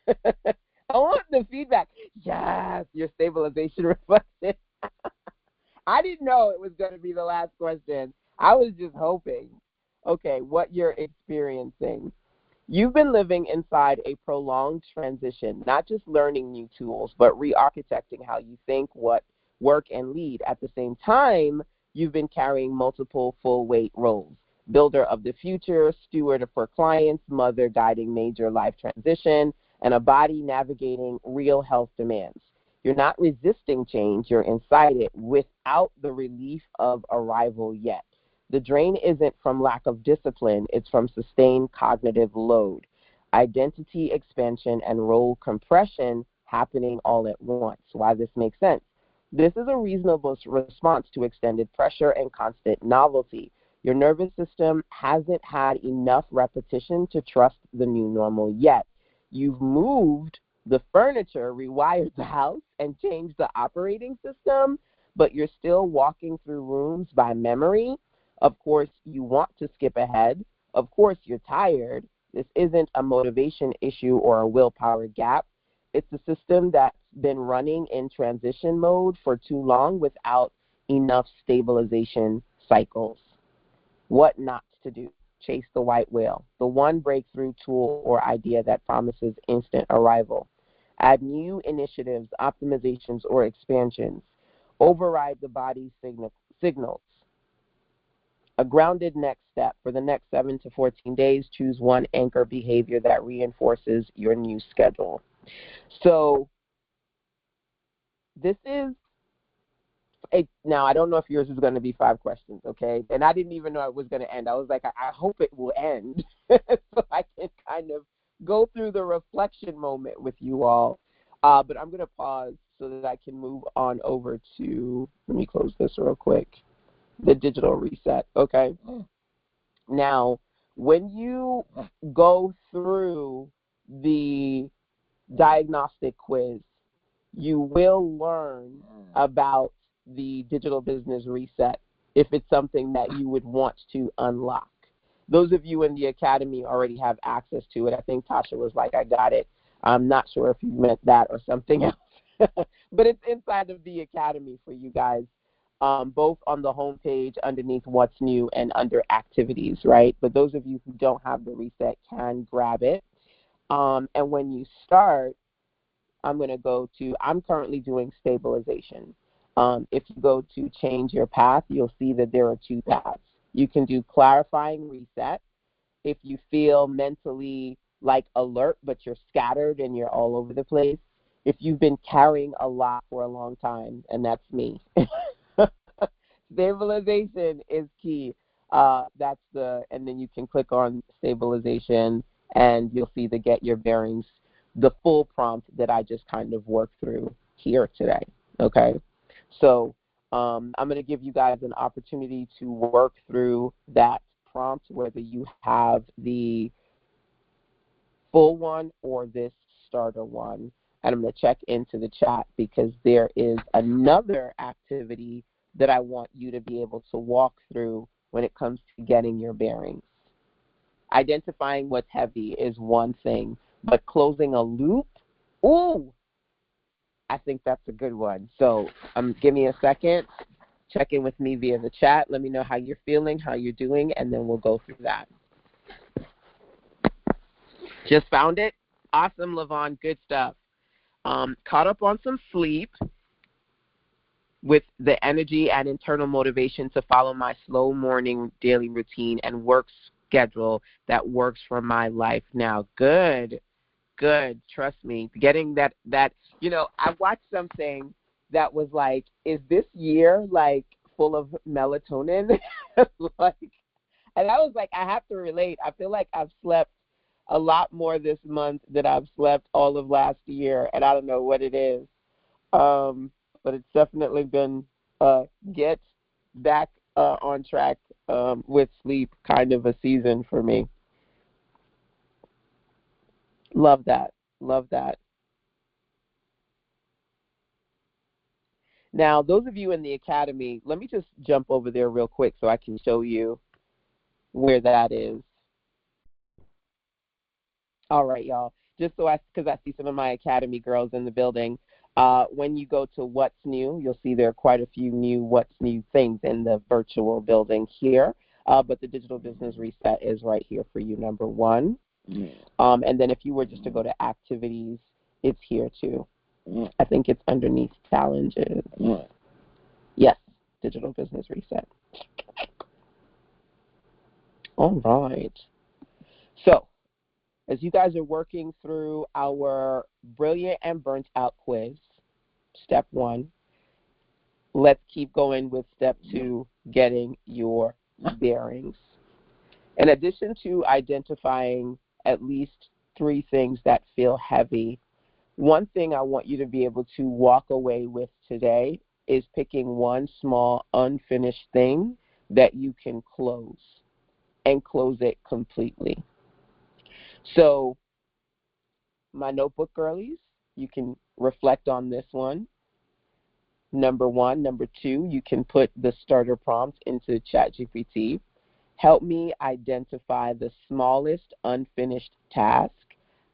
I want the feedback. Yes, your stabilization reflection. I didn't know it was going to be the last question. I was just hoping. Okay, what you're experiencing. You've been living inside a prolonged transition, not just learning new tools, but re-architecting how you think, what, work, and lead. At the same time, you've been carrying multiple full-weight roles. Builder of the future, steward for clients, mother guiding major life transition, and a body navigating real health demands. You're not resisting change, you're inside it without the relief of arrival yet. The drain isn't from lack of discipline, it's from sustained cognitive load. Identity expansion and role compression happening all at once. Why this makes sense. This is a reasonable response to extended pressure and constant novelty. Your nervous system hasn't had enough repetition to trust the new normal yet. You've moved the furniture, rewired the house, and changed the operating system, but you're still walking through rooms by memory. Of course, you want to skip ahead. Of course, you're tired. This isn't a motivation issue or a willpower gap. It's a system that's been running in transition mode for too long without enough stabilization cycles. What not to do. Chase the white whale, the one breakthrough tool or idea that promises instant arrival. Add new initiatives, optimizations, or expansions. Override the body's signals. A grounded next step. For the next 7 to 14 days, choose one anchor behavior that reinforces your new schedule. So this is now, I don't know if yours is going to be 5 questions, okay? And I didn't even know it was going to end. I was like, I hope it will end so I can kind of go through the reflection moment with you all. But I'm going to pause so that I can move on over to, let me close this real quick, the digital reset, okay? Now, when you go through the diagnostic quiz, you will learn about the digital business reset if it's something that you would want to unlock. Those of you in the academy already have access to it. I think Tasha was like, I got it. I'm not sure if you meant that or something else. But it's inside of the academy for you guys, both on the homepage underneath What's New and under Activities, right? But those of you who don't have the reset can grab it. And when you start, I'm going to go to, I'm currently doing stabilization. If you go to change your path, you'll see that there are 2 paths. You can do clarifying reset if you feel mentally like alert, but you're scattered and you're all over the place. If you've been carrying a lot for a long time, and that's me. Stabilization is key. And then you can click on stabilization, and you'll see the get your bearings, the full prompt that I just kind of worked through here today. Okay, so I'm going to give you guys an opportunity to work through that prompt, whether you have the full one or this starter one. And I'm going to check into the chat because there is another activity that I want you to be able to walk through when it comes to getting your bearings. Identifying what's heavy is one thing, but closing a loop, ooh, I think that's a good one. So give me a second. Check in with me via the chat. Let me know how you're feeling, how you're doing, and then we'll go through that. Just found it? Awesome, Lavon. Good stuff. Caught up on some sleep with the energy and internal motivation to follow my slow morning daily routine and work schedule that works for my life now. Good. Trust me. Getting that, I watched something that was like, is this year like full of melatonin? And I was like, I have to relate. I feel like I've slept a lot more this month than I've slept all of last year, and I don't know what it is. But it's definitely been get back on track with sleep kind of a season for me. Love that. Now, those of you in the academy, let me just jump over there real quick so I can show you where that is. All right, y'all. Just because I see some of my academy girls in the building. When you go to What's New, you'll see there are quite a few new What's New things in the virtual building here. But the Digital Business Reset is right here for you, number one. And then if you were just to go to activities, it's here too. I think it's underneath challenges. Yes, Digital Business Reset. All right. So, as you guys are working through our Brilliant and Burnt Out quiz, step one, let's keep going with step two, getting your bearings. In addition to identifying at least 3 things that feel heavy, one thing I want you to be able to walk away with today is picking one small unfinished thing that you can close and close it completely. So, my notebook girlies, you can reflect on this one. Number 1. Number 2, you can put the starter prompt into ChatGPT. Help me identify the smallest unfinished task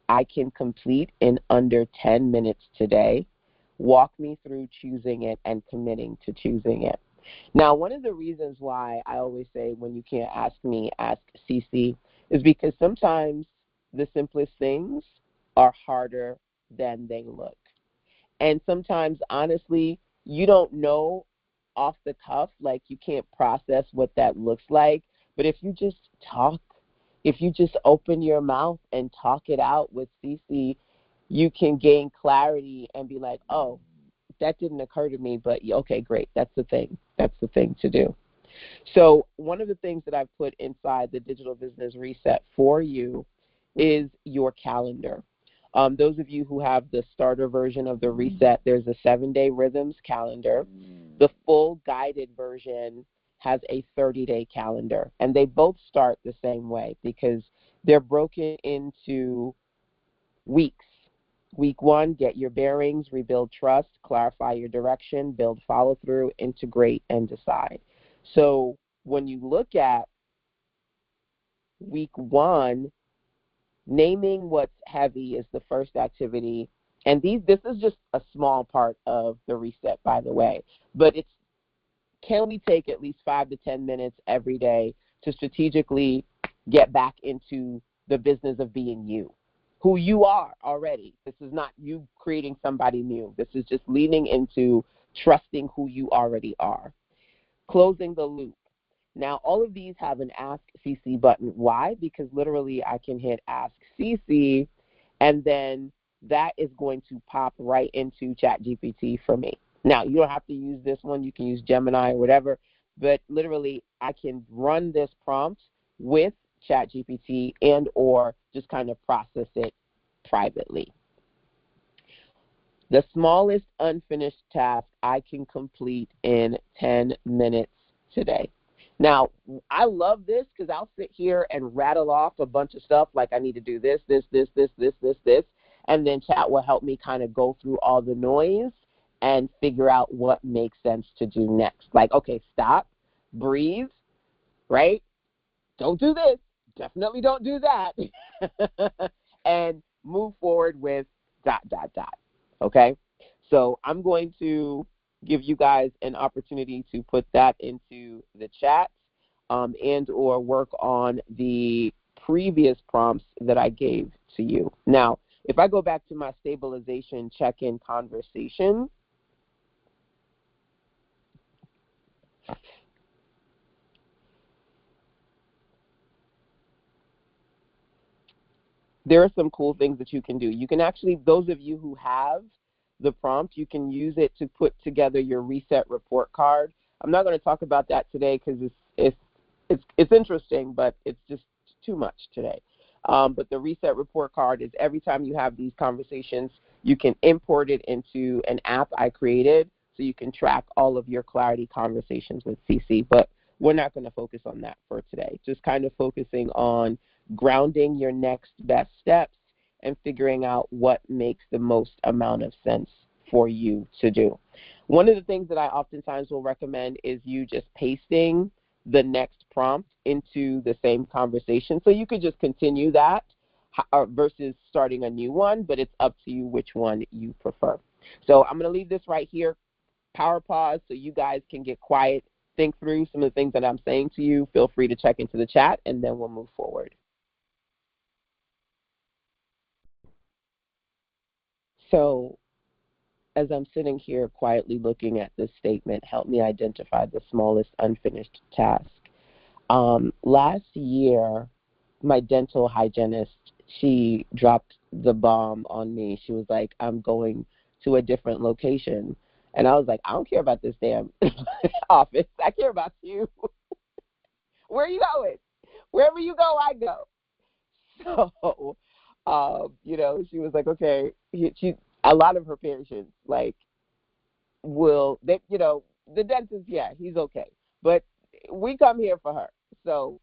I can complete in under 10 minutes today. Walk me through choosing it and committing to choosing it. Now, one of the reasons why I always say when you can't ask me, ask Cece, is because sometimes the simplest things are harder than they look. And sometimes, honestly, you don't know off the cuff, like you can't process what that looks like. But if you just talk, if you just open your mouth and talk it out with Cece, you can gain clarity and be like, oh, that didn't occur to me, but okay, great. That's the thing. That's the thing to do. So one of the things that I've put inside the Digital Business Reset for you is your calendar. Those of you who have the starter version of the Reset, there's a 7-day rhythms calendar. The full guided version has a 30-day calendar, and they both start the same way because they're broken into weeks. Week 1, get your bearings, rebuild trust, clarify your direction, build follow-through, integrate, and decide. So when you look at week 1, naming what's heavy is the first activity. And this is just a small part of the reset, by the way. But can we take at least 5 to 10 minutes every day to strategically get back into the business of being you, who you are already. This is not you creating somebody new. This is just leaning into trusting who you already are. Closing the loop. Now, all of these have an Ask CC button. Why? Because literally I can hit Ask CC, and then that is going to pop right into ChatGPT for me. Now, you don't have to use this one. You can use Gemini or whatever. but literally I can run this prompt with ChatGPT and or just kind of process it privately. The smallest unfinished task I can complete in 10 minutes today. Now, I love this because I'll sit here and rattle off a bunch of stuff like I need to do this, and then chat will help me kind of go through all the noise and figure out what makes sense to do next. Like, okay, stop, breathe, right? Don't do this. Definitely don't do that. And move forward with ... Okay? So I'm going to give you guys an opportunity to put that into the chat and or work on the previous prompts that I gave to you. Now, if I go back to my stabilization check-in conversation, there are some cool things that you can do. You can actually, those of you who have the prompt, you can use it to put together your reset report card. I'm not going to talk about that today because it's interesting, but it's just too much today. But the reset report card is every time you have these conversations, you can import it into an app I created so you can track all of your Clarity conversations with CC. But we're not going to focus on that for today. Just kind of focusing on grounding your next best steps and figuring out what makes the most amount of sense for you to do. One of the things that I oftentimes will recommend is you just pasting the next prompt into the same conversation. So you could just continue that versus starting a new one, but it's up to you which one you prefer. So I'm going to leave this right here, power pause, so you guys can get quiet, think through some of the things that I'm saying to you. Feel free to check into the chat, and then we'll move forward. So as I'm sitting here quietly looking at this statement, help me identify the smallest unfinished task. Last year, my dental hygienist, she dropped the bomb on me. She was like, I'm going to a different location. And I was like, I don't care about this damn office. I care about you. Where are you going? Wherever you go, I go. So, she was like, okay. A lot of her patients, like, the dentist, yeah, he's okay. But we come here for her. So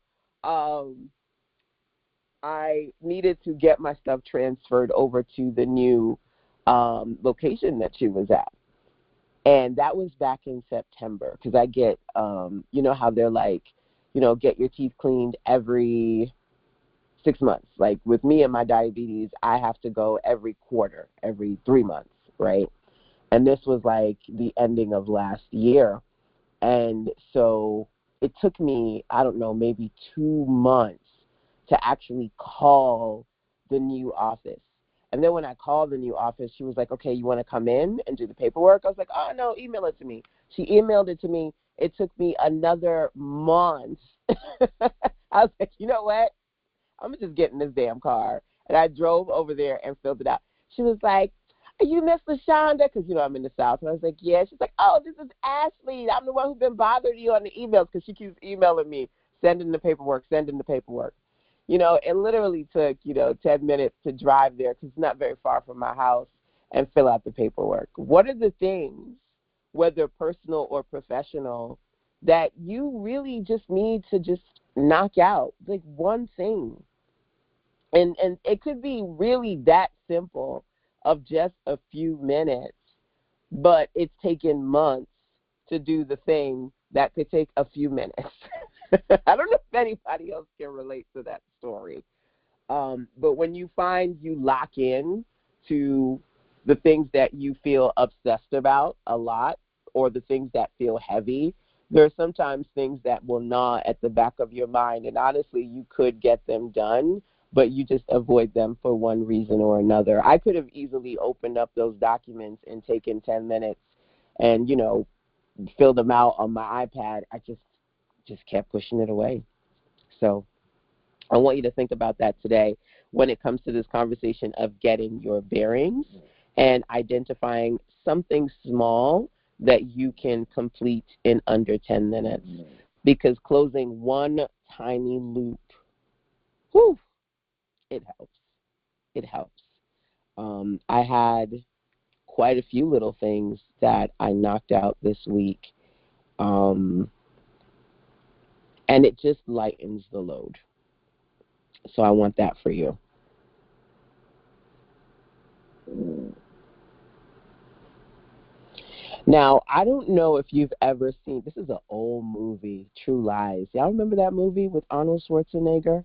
I needed to get my stuff transferred over to the new location that she was at. And that was back in September because I get, how they're like, get your teeth cleaned every 6 months. Like with me and my diabetes, I have to go every quarter, every 3 months, right? And this was like the ending of last year. And so it took me, I don't know, maybe 2 months to actually call the new office. And then when I called the new office, she was like, okay, you want to come in and do the paperwork? I was like, oh, no, email it to me. She emailed it to me. It took me another month. I was like, you know what? I'm going to just get in this damn car. And I drove over there and filled it out. She was like, are you Miss LaShonda? Because, I'm in the South. And I was like, yeah. She's like, oh, this is Ashley. I'm the one who's been bothering you on the emails because she keeps emailing me, sending the paperwork. It literally took, 10 minutes to drive there because it's not very far from my house and fill out the paperwork. What are the things, whether personal or professional, that you really just need to just knock out? Like one thing. And it could be really that simple of just a few minutes, but it's taken months to do the thing that could take a few minutes. I don't know if anybody else can relate to that story. But when you find you lock in to the things that you feel obsessed about a lot or the things that feel heavy, there are sometimes things that will gnaw at the back of your mind. And honestly, you could get them done, but you just avoid them for one reason or another. I could have easily opened up those documents and taken 10 minutes and, filled them out on my iPad. I just kept pushing it away. So I want you to think about that today when it comes to this conversation of getting your bearings and identifying something small that you can complete in under 10 minutes. Because closing one tiny loop, whew, it helps. It helps. I had quite a few little things that I knocked out this week, and it just lightens the load. So I want that for you. Now, I don't know if you've ever seen, this is an old movie, True Lies. Y'all remember that movie with Arnold Schwarzenegger?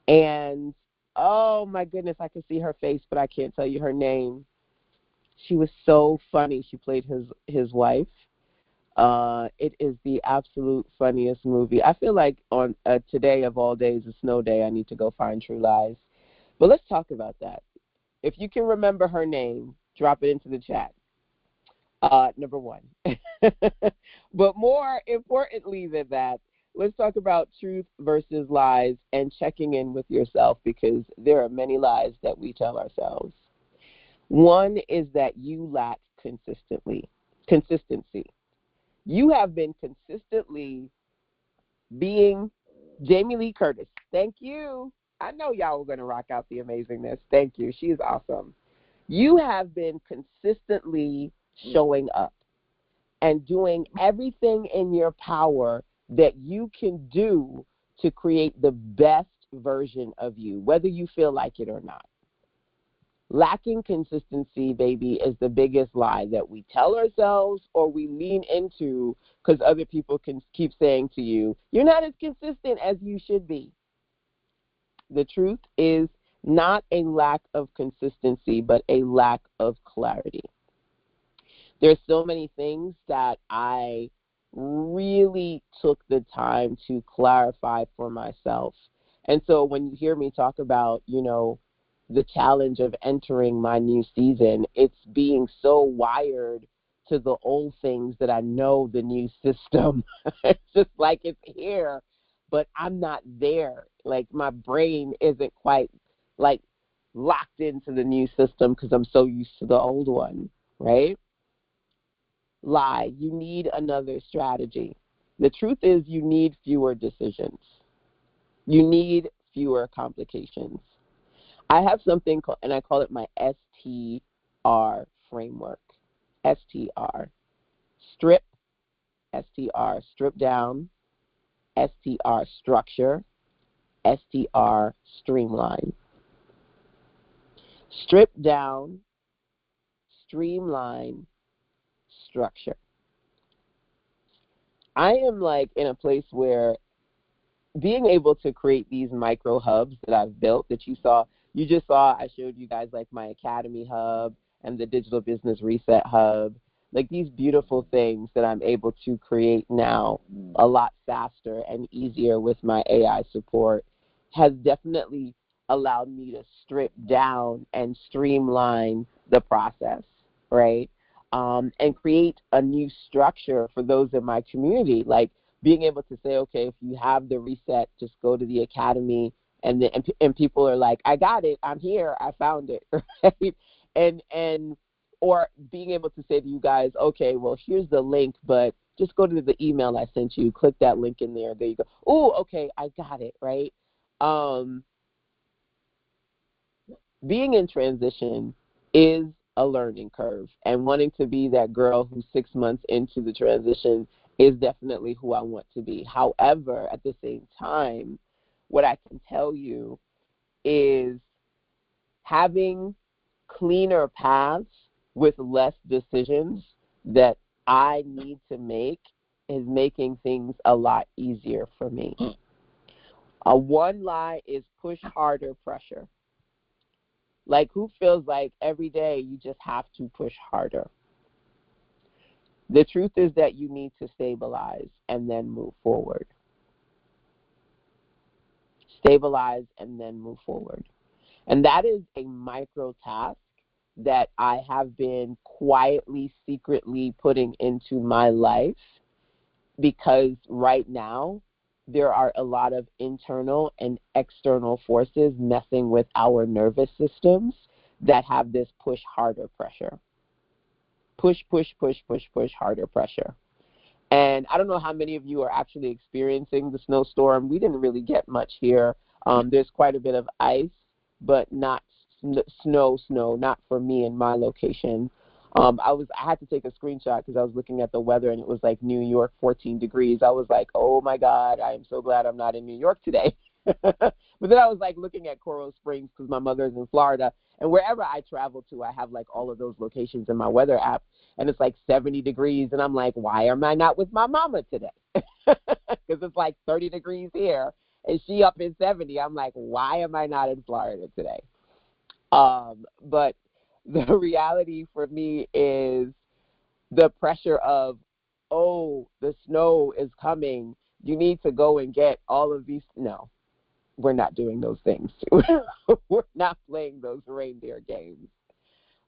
And, oh my goodness, I can see her face, but I can't tell you her name. She was so funny. She played his wife. It is the absolute funniest movie. I feel like on today of all days, a snow day, I need to go find True Lies. But let's talk about that. If you can remember her name, drop it into the chat. Number one. But more importantly than that, let's talk about truth versus lies and checking in with yourself, because there are many lies that we tell ourselves. One is that you lack consistency. You have been consistently being Jamie Lee Curtis. Thank you. I know y'all were going to rock out the amazingness. Thank you. She is awesome. You have been consistently showing up and doing everything in your power that you can do to create the best version of you, whether you feel like it or not. Lacking consistency, baby, is the biggest lie that we tell ourselves or we lean into because other people can keep saying to you, you're not as consistent as you should be. The truth is not a lack of consistency, but a lack of clarity. There's so many things that I really took the time to clarify for myself. And so when you hear me talk about, the challenge of entering my new season, it's being so wired to the old things that I know the new system. It's just like it's here, but I'm not there. Like my brain isn't quite like locked into the new system because I'm so used to the old one, right? Lie. You need another strategy. The truth is you need fewer decisions. You need fewer complications. I have something called, and I call it my STR framework. STR. Strip, STR, strip down, STR, structure, STR, streamline. Strip down, streamline, structure. I am like in a place where being able to create these micro hubs that I've built that you just saw, I showed you guys like my Academy Hub and the Digital Business Reset Hub, like these beautiful things that I'm able to create now a lot faster and easier with my AI support has definitely allowed me to strip down and streamline the process, right? And create a new structure for those in my community, like being able to say, okay, if you have the reset, just go to the Academy, and people are like, I got it, I'm here, I found it, right? And or being able to say to you guys, okay, well, here's the link, but just go to the email I sent you, click that link in there, there you go. Oh, okay, I got it, right? Being in transition is a learning curve, and wanting to be that girl who's 6 months into the transition is definitely who I want to be. However, at the same time, what I can tell you is having cleaner paths with less decisions that I need to make is making things a lot easier for me. One lie is push harder pressure. Like, who feels like every day you just have to push harder? The truth is that you need to stabilize and then move forward. Stabilize and then move forward. And that is a micro task that I have been quietly, secretly putting into my life, because right now there are a lot of internal and external forces messing with our nervous systems that have this push harder pressure. push, push, push, push, push, harder pressure. And I don't know how many of you are actually experiencing the snowstorm. We didn't really get much here. There's quite a bit of ice, but not snow, not for me in my location. I had to take a screenshot because I was looking at the weather and it was like New York, 14 degrees. I was like, oh my God, I am so glad I'm not in New York today. But then I was like looking at Coral Springs because my mother's in Florida, and wherever I travel to, I have like all of those locations in my weather app, and it's like 70 degrees, and I'm like, why am I not with my mama today? Because it's like 30 degrees here, and she up in 70. I'm like, why am I not in Florida today? But the reality for me is the pressure of, oh, the snow is coming. You need to go and get all of these. No, we're not doing those things. We're not playing those reindeer games.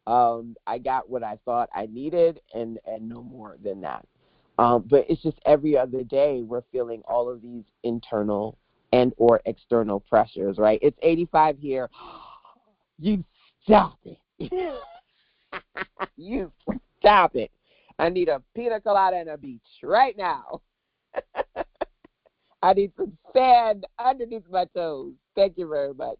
I got what I thought I needed and no more than that. But it's just every other day we're feeling all of these internal and or external pressures, right? It's 85 here. You stop it. You stop it. I need a pina colada and a beach right now. I need some sand underneath my toes. Thank you very much.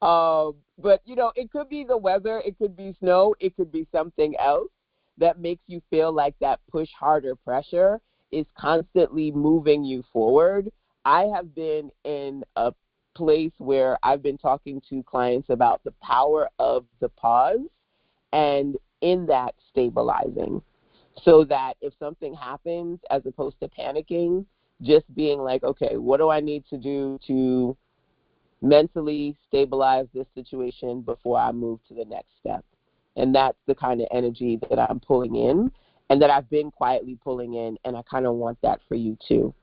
But, it could be the weather. It could be snow. It could be something else that makes you feel like that push harder pressure is constantly moving you forward. I have been in a place where I've been talking to clients about the power of the pause and in that stabilizing, so that if something happens, as opposed to panicking, just being like, okay, what do I need to do to mentally stabilize this situation before I move to the next step? And that's the kind of energy that I'm pulling in and that I've been quietly pulling in, and I kind of want that for you too.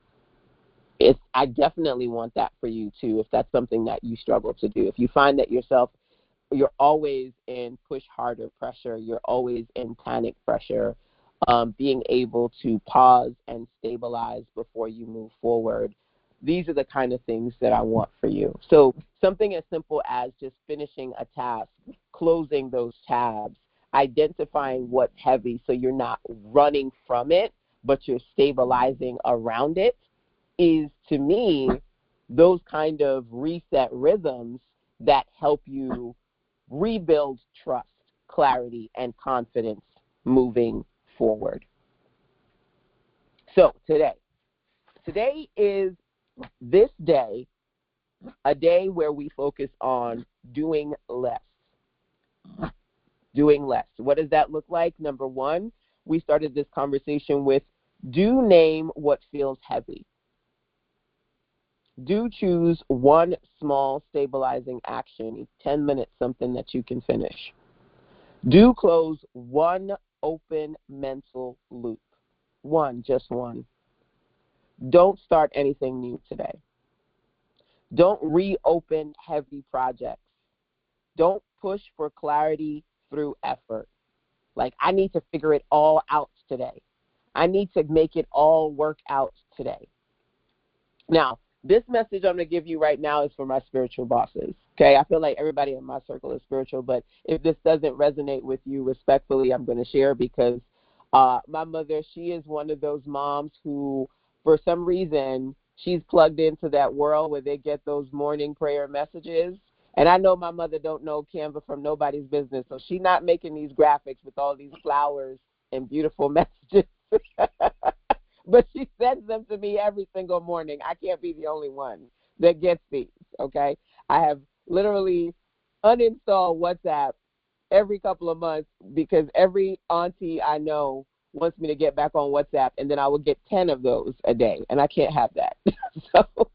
I definitely want that for you too, if that's something that you struggle to do. If you find that you're always in push harder pressure, you're always in panic pressure, being able to pause and stabilize before you move forward, these are the kind of things that I want for you. So something as simple as just finishing a task, closing those tabs, identifying what's heavy so you're not running from it, but you're stabilizing around it, is, to me, those kind of reset rhythms that help you rebuild trust, clarity, and confidence moving forward. So today is this day, a day where we focus on doing less. Doing less. What does that look like? Number one, we started this conversation with, do name what feels heavy. Do choose one small stabilizing action, 10 minutes, something that you can finish. Do close one open mental loop. Just one. Don't start anything new today. Don't reopen heavy projects. Don't push for clarity through effort. Like, I need to figure it all out today. I need to make it all work out today. Now, this message I'm going to give you right now is for my spiritual bosses, okay? I feel like everybody in my circle is spiritual, but if this doesn't resonate with you, respectfully, I'm going to share, because my mother, she is one of those moms who, for some reason, she's plugged into that world where they get those morning prayer messages. And I know my mother don't know Canva from nobody's business, so she's not making these graphics with all these flowers and beautiful messages. But she sends them to me every single morning. I can't be the only one that gets these, okay? I have literally uninstalled WhatsApp every couple of months because every auntie I know wants me to get back on WhatsApp, and then I will get 10 of those a day, and I can't have that. So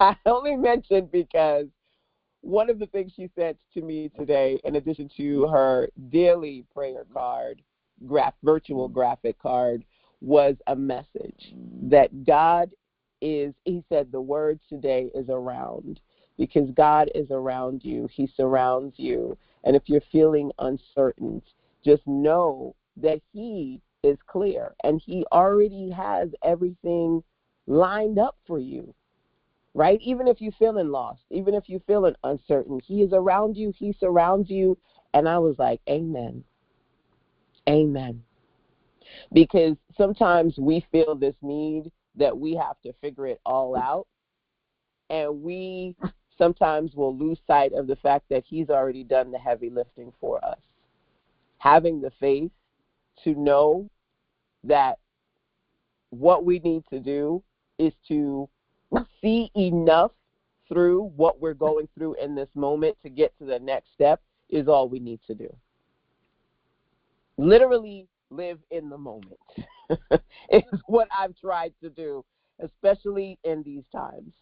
I only mentioned because one of the things she sent to me today, in addition to her daily prayer card, virtual graphic card, was a message that God is, he said, the word today is around, because God is around you. He surrounds you. And if you're feeling uncertain, just know that he is clear and he already has everything lined up for you, right? Even if you're feeling lost, even if you're feeling uncertain, he is around you. He surrounds you. And I was like, amen. Amen. Because sometimes we feel this need that we have to figure it all out, and we sometimes will lose sight of the fact that he's already done the heavy lifting for us. Having the faith to know that what we need to do is to see enough through what we're going through in this moment to get to the next step is all we need to do. Literally live in the moment is what I've tried to do, especially in these times,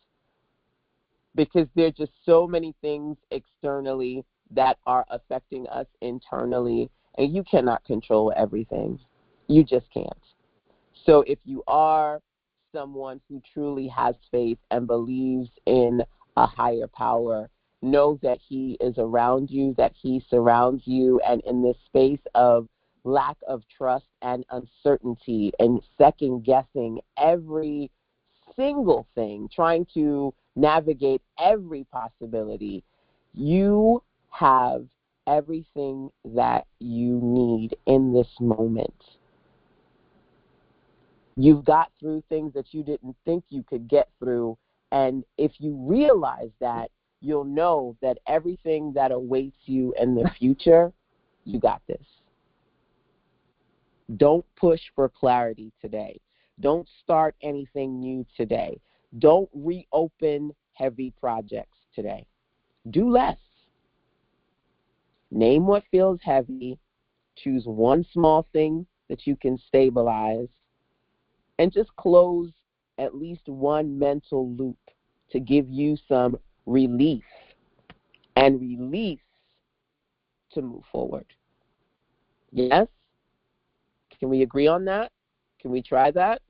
because there are just so many things externally that are affecting us internally, and you cannot control everything. You just can't. So if you are someone who truly has faith and believes in a higher power, know that he is around you, that he surrounds you, and in this space of lack of trust and uncertainty and second guessing every single thing, trying to navigate every possibility, you have everything that you need in this moment. You've got through things that you didn't think you could get through, and if you realize that, you'll know that everything that awaits you in the future, you got this. Don't push for clarity today. Don't start anything new today. Don't reopen heavy projects today. Do less. Name what feels heavy. Choose one small thing that you can stabilize, and just close at least one mental loop to give you some relief and release to move forward. Yes? Can we agree on that? Can we try that?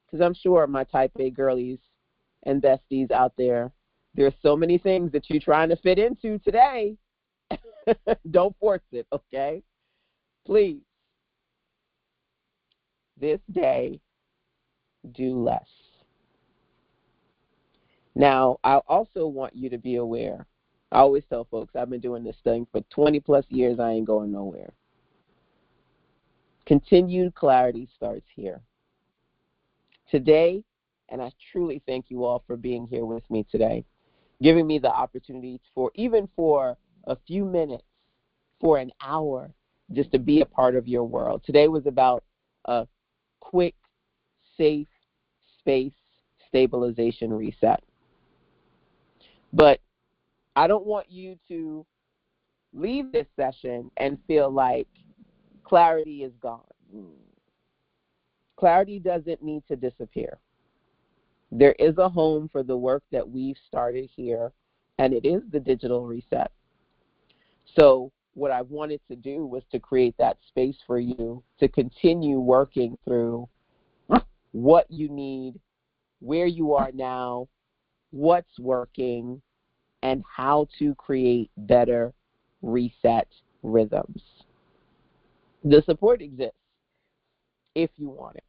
Because I'm sure my type A girlies and besties out there, there's so many things that you're trying to fit into today. Don't force it, okay? Please, this day, do less. Now, I also want you to be aware. I always tell folks, I've been doing this thing for 20 plus years. I ain't going nowhere. Continued clarity starts here. Today, and I truly thank you all for being here with me today, giving me the opportunity for, even for a few minutes, for an hour, just to be a part of your world. Today was about a quick, safe space stabilization reset. But I don't want you to leave this session and feel like clarity is gone. Clarity doesn't need to disappear. There is a home for the work that we've started here, and it is the digital reset. So what I wanted to do was to create that space for you to continue working through what you need, where you are now, what's working, and how to create better reset rhythms. The support exists if you want it.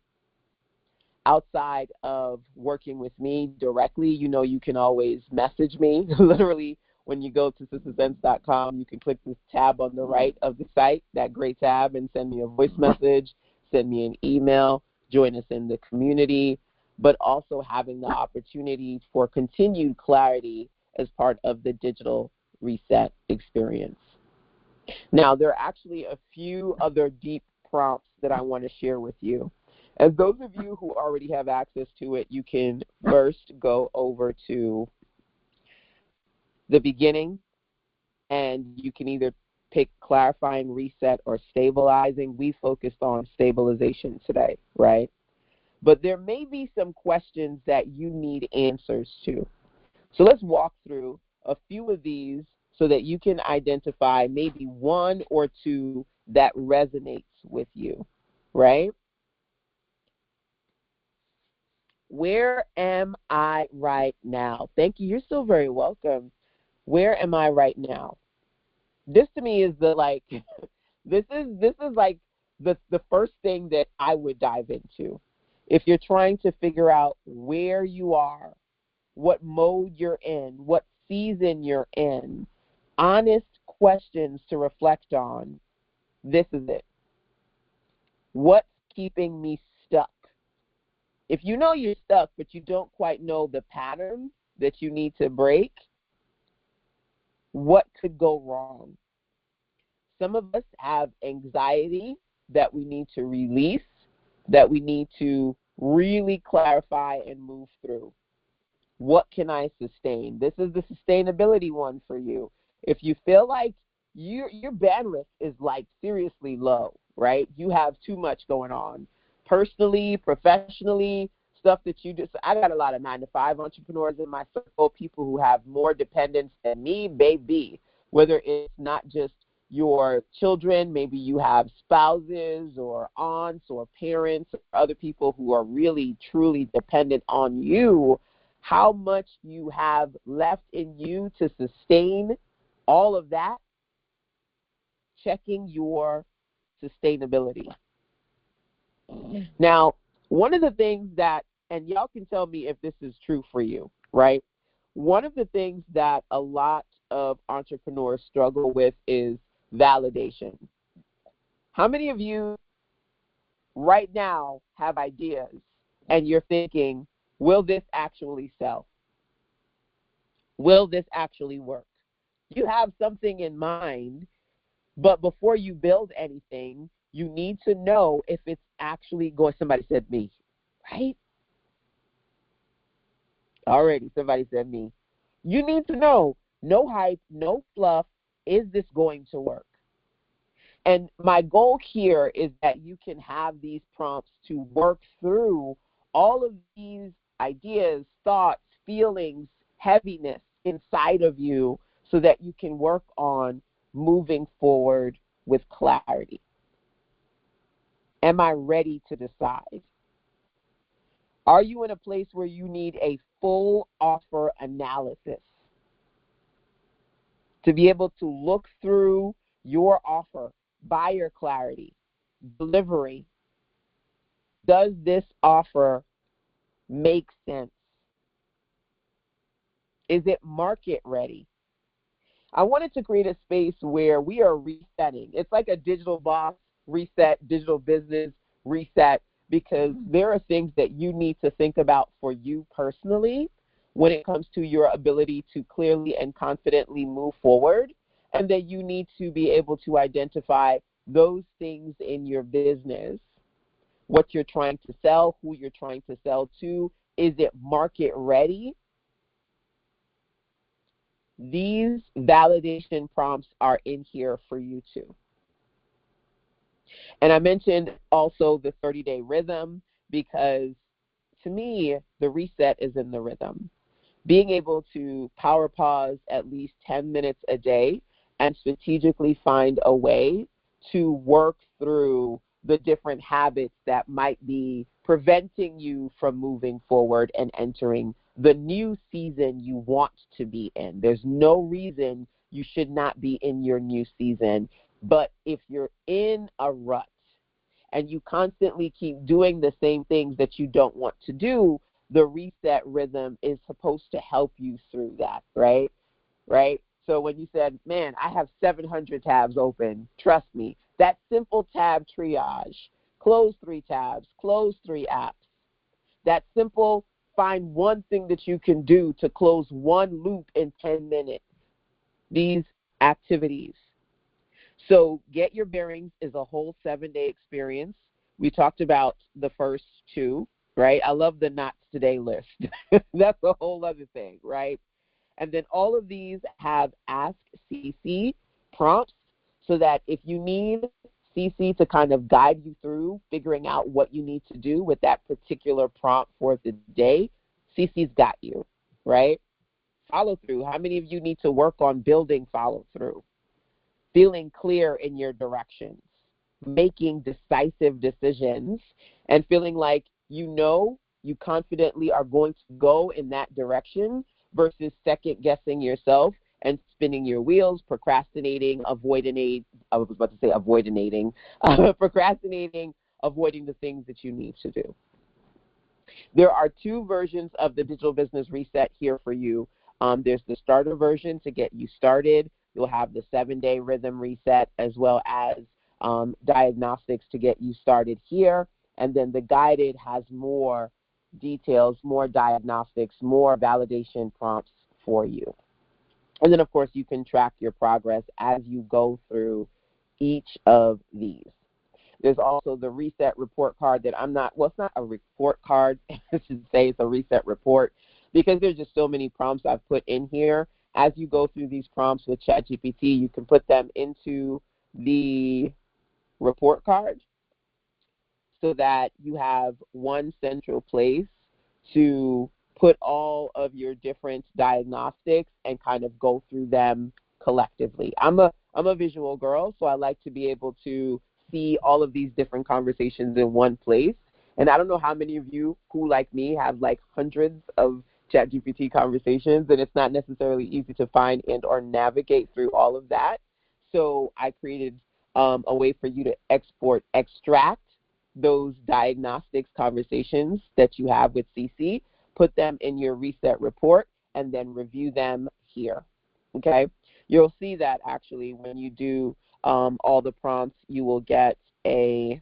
Outside of working with me directly, you can always message me. Literally, when you go to sistersense.com, you can click this tab on the right of the site, that gray tab, and send me a voice message, send me an email, join us in the community, but also having the opportunity for continued clarity as part of the digital reset experience. Now, there are actually a few other deep prompts that I want to share with you. As those of you who already have access to it, you can first go over to the beginning, and you can either pick clarifying, reset, or stabilizing. We focused on stabilization today, right? But there may be some questions that you need answers to. So let's walk through a few of these so that you can identify maybe one or two that resonates with you, right? Where am I right now? Thank you. You're so very welcome. Where am I right now? This to me is this is like the first thing that I would dive into. If you're trying to figure out where you are, what mode you're in, what season you're in, honest questions to reflect on, this is it. What's keeping me stuck? If you know you're stuck, but you don't quite know the pattern that you need to break, what could go wrong? Some of us have anxiety that we need to release, that we need to really clarify and move through. What can I sustain? This is the sustainability one for you. If you feel like your bandwidth is like seriously low, right? You have too much going on, personally, professionally, stuff that you do. So I got a lot of 9-to-5 entrepreneurs in my circle, people who have more dependents than me, baby. Whether it's not just your children, maybe you have spouses or aunts or parents or other people who are really, truly dependent on you. How much you have left in you to sustain all of that, checking your sustainability. Now, one of the things that, and y'all can tell me if this is true for you, right? One of the things that a lot of entrepreneurs struggle with is validation. How many of you right now have ideas and you're thinking, will this actually sell? Will this actually work? You have something in mind, but before you build anything, you need to know if it's actually going. Somebody said me, right? Already, somebody said me. You need to know, no hype, no fluff, is this going to work? And my goal here is that you can have these prompts to work through all of these ideas, thoughts, feelings, heaviness inside of you so that you can work on moving forward with clarity. Am I ready to decide? Are you in a place where you need a full offer analysis to be able to look through your offer, buyer clarity, delivery? Does this offer make sense? Is it market ready? I wanted to create a space where we are resetting. It's like a digital boss reset, digital business reset, because there are things that you need to think about for you personally when it comes to your ability to clearly and confidently move forward, and that you need to be able to identify those things in your business, what you're trying to sell, who you're trying to sell to. Is it market ready? These validation prompts are in here for you too. And I mentioned also the 30-day rhythm because to me, the reset is in the rhythm. Being able to power pause at least 10 minutes a day and strategically find a way to work through the different habits that might be preventing you from moving forward and entering the new season you want to be in. There's no reason you should not be in your new season. But if you're in a rut and you constantly keep doing the same things that you don't want to do, the reset rhythm is supposed to help you through that, right? Right? So when you said, man, I have 700 tabs open, trust me, that simple tab triage, close 3 tabs, close 3 apps, that simple find one thing that you can do to close one loop in 10 minutes, these activities. So Get Your Bearings is a whole 7-day experience. We talked about the first 2, right? I love the Knots Today list. That's a whole other thing, right? And then all of these have Ask CC prompts so that if you need CC to kind of guide you through figuring out what you need to do with that particular prompt for the day, CC's got you, right? Follow through. How many of you need to work on building follow through? Feeling clear in your directions, making decisive decisions, and feeling like you confidently are going to go in that direction versus second guessing yourself and spinning your wheels, procrastinating, procrastinating, avoiding the things that you need to do. There are 2 versions of the Digital Business Reset here for you. There's the starter version to get you started. You'll have the 7-day rhythm reset as well as diagnostics to get you started here. And then the guided has more details, more diagnostics, more validation prompts for you. And then, of course, you can track your progress as you go through each of these. There's also the reset report card that it's not a report card. I should say it's a reset report because there's just so many prompts I've put in here. As you go through these prompts with ChatGPT, you can put them into the report card so that you have one central place to put all of your different diagnostics and kind of go through them collectively. I'm a visual girl, so I like to be able to see all of these different conversations in one place. And I don't know how many of you who, like me, have like hundreds of ChatGPT conversations, and it's not necessarily easy to find and or navigate through all of that. So I created a way for you to extract those diagnostics conversations that you have with CC, put them in your reset report, and then review them here. Okay? You'll see that actually when you do all the prompts, you'll get a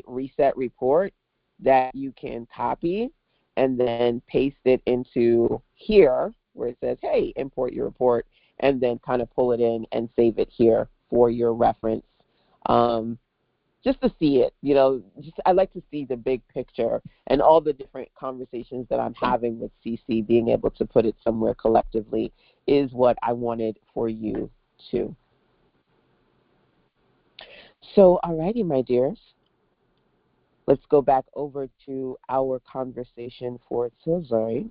reset report that you can copy and then paste it into here where it says, hey, import your report, and then kind of pull it in and save it here for your reference. Just to see it, I like to see the big picture and all the different conversations that I'm having with CC, being able to put it somewhere collectively is what I wanted for you too. So, alrighty, my dears, let's go back over to our conversation for today.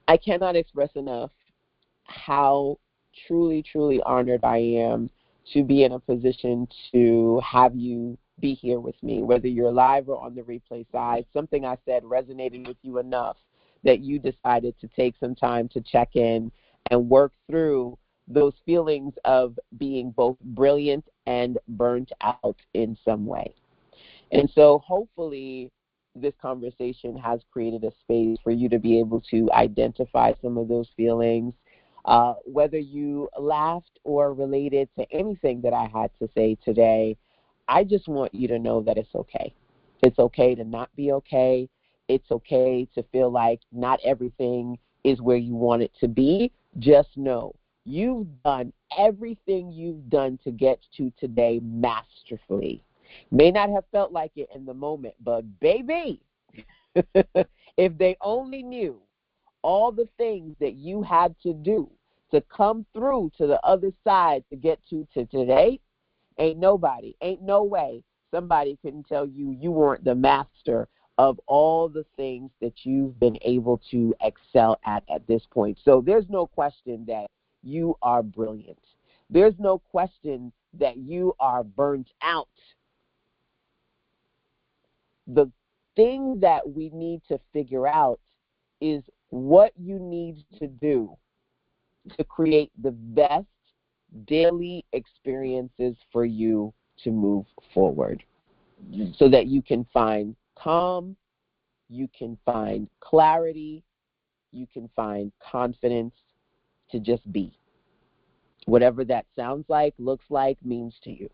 I cannot express enough how truly, truly honored I am to be in a position to have you be here with me, whether you're live or on the replay side. Something I said resonated with you enough that you decided to take some time to check in and work through those feelings of being both brilliant and burnt out in some way. And so hopefully this conversation has created a space for you to be able to identify some of those feelings, whether you laughed or related to anything that I had to say today. I just want you to know that it's okay. It's okay to not be okay. It's okay to feel like not everything is where you want it to be. Just know you've done everything you've done to get to today masterfully. May not have felt like it in the moment, but baby, if they only knew all the things that you had to do to come through to the other side to get to today, ain't no way somebody couldn't tell you you weren't the master of all the things that you've been able to excel at this point. So there's no question that you are brilliant. There's no question that you are burnt out. The thing that we need to figure out is what you need to do to create the best daily experiences for you to move forward so that you can find calm, you can find clarity, you can find confidence to just be. Whatever that sounds like, looks like, means to you.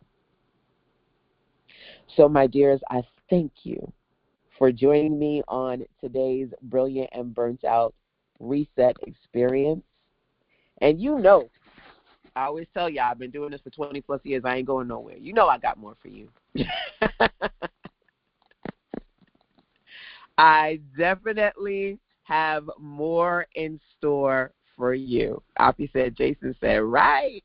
So, my dears, I thank you for joining me on today's Brilliant and Burnt Out Reset Experience. And I always tell y'all, I've been doing this for 20 plus years. I ain't going nowhere. I got more for you. I definitely have more in store for you. Appy said, Jason said, right.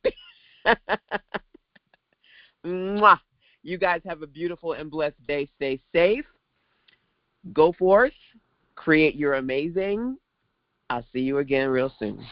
Mwah. You guys have a beautiful and blessed day. Stay safe. Go forth. Create your amazing. I'll see you again real soon.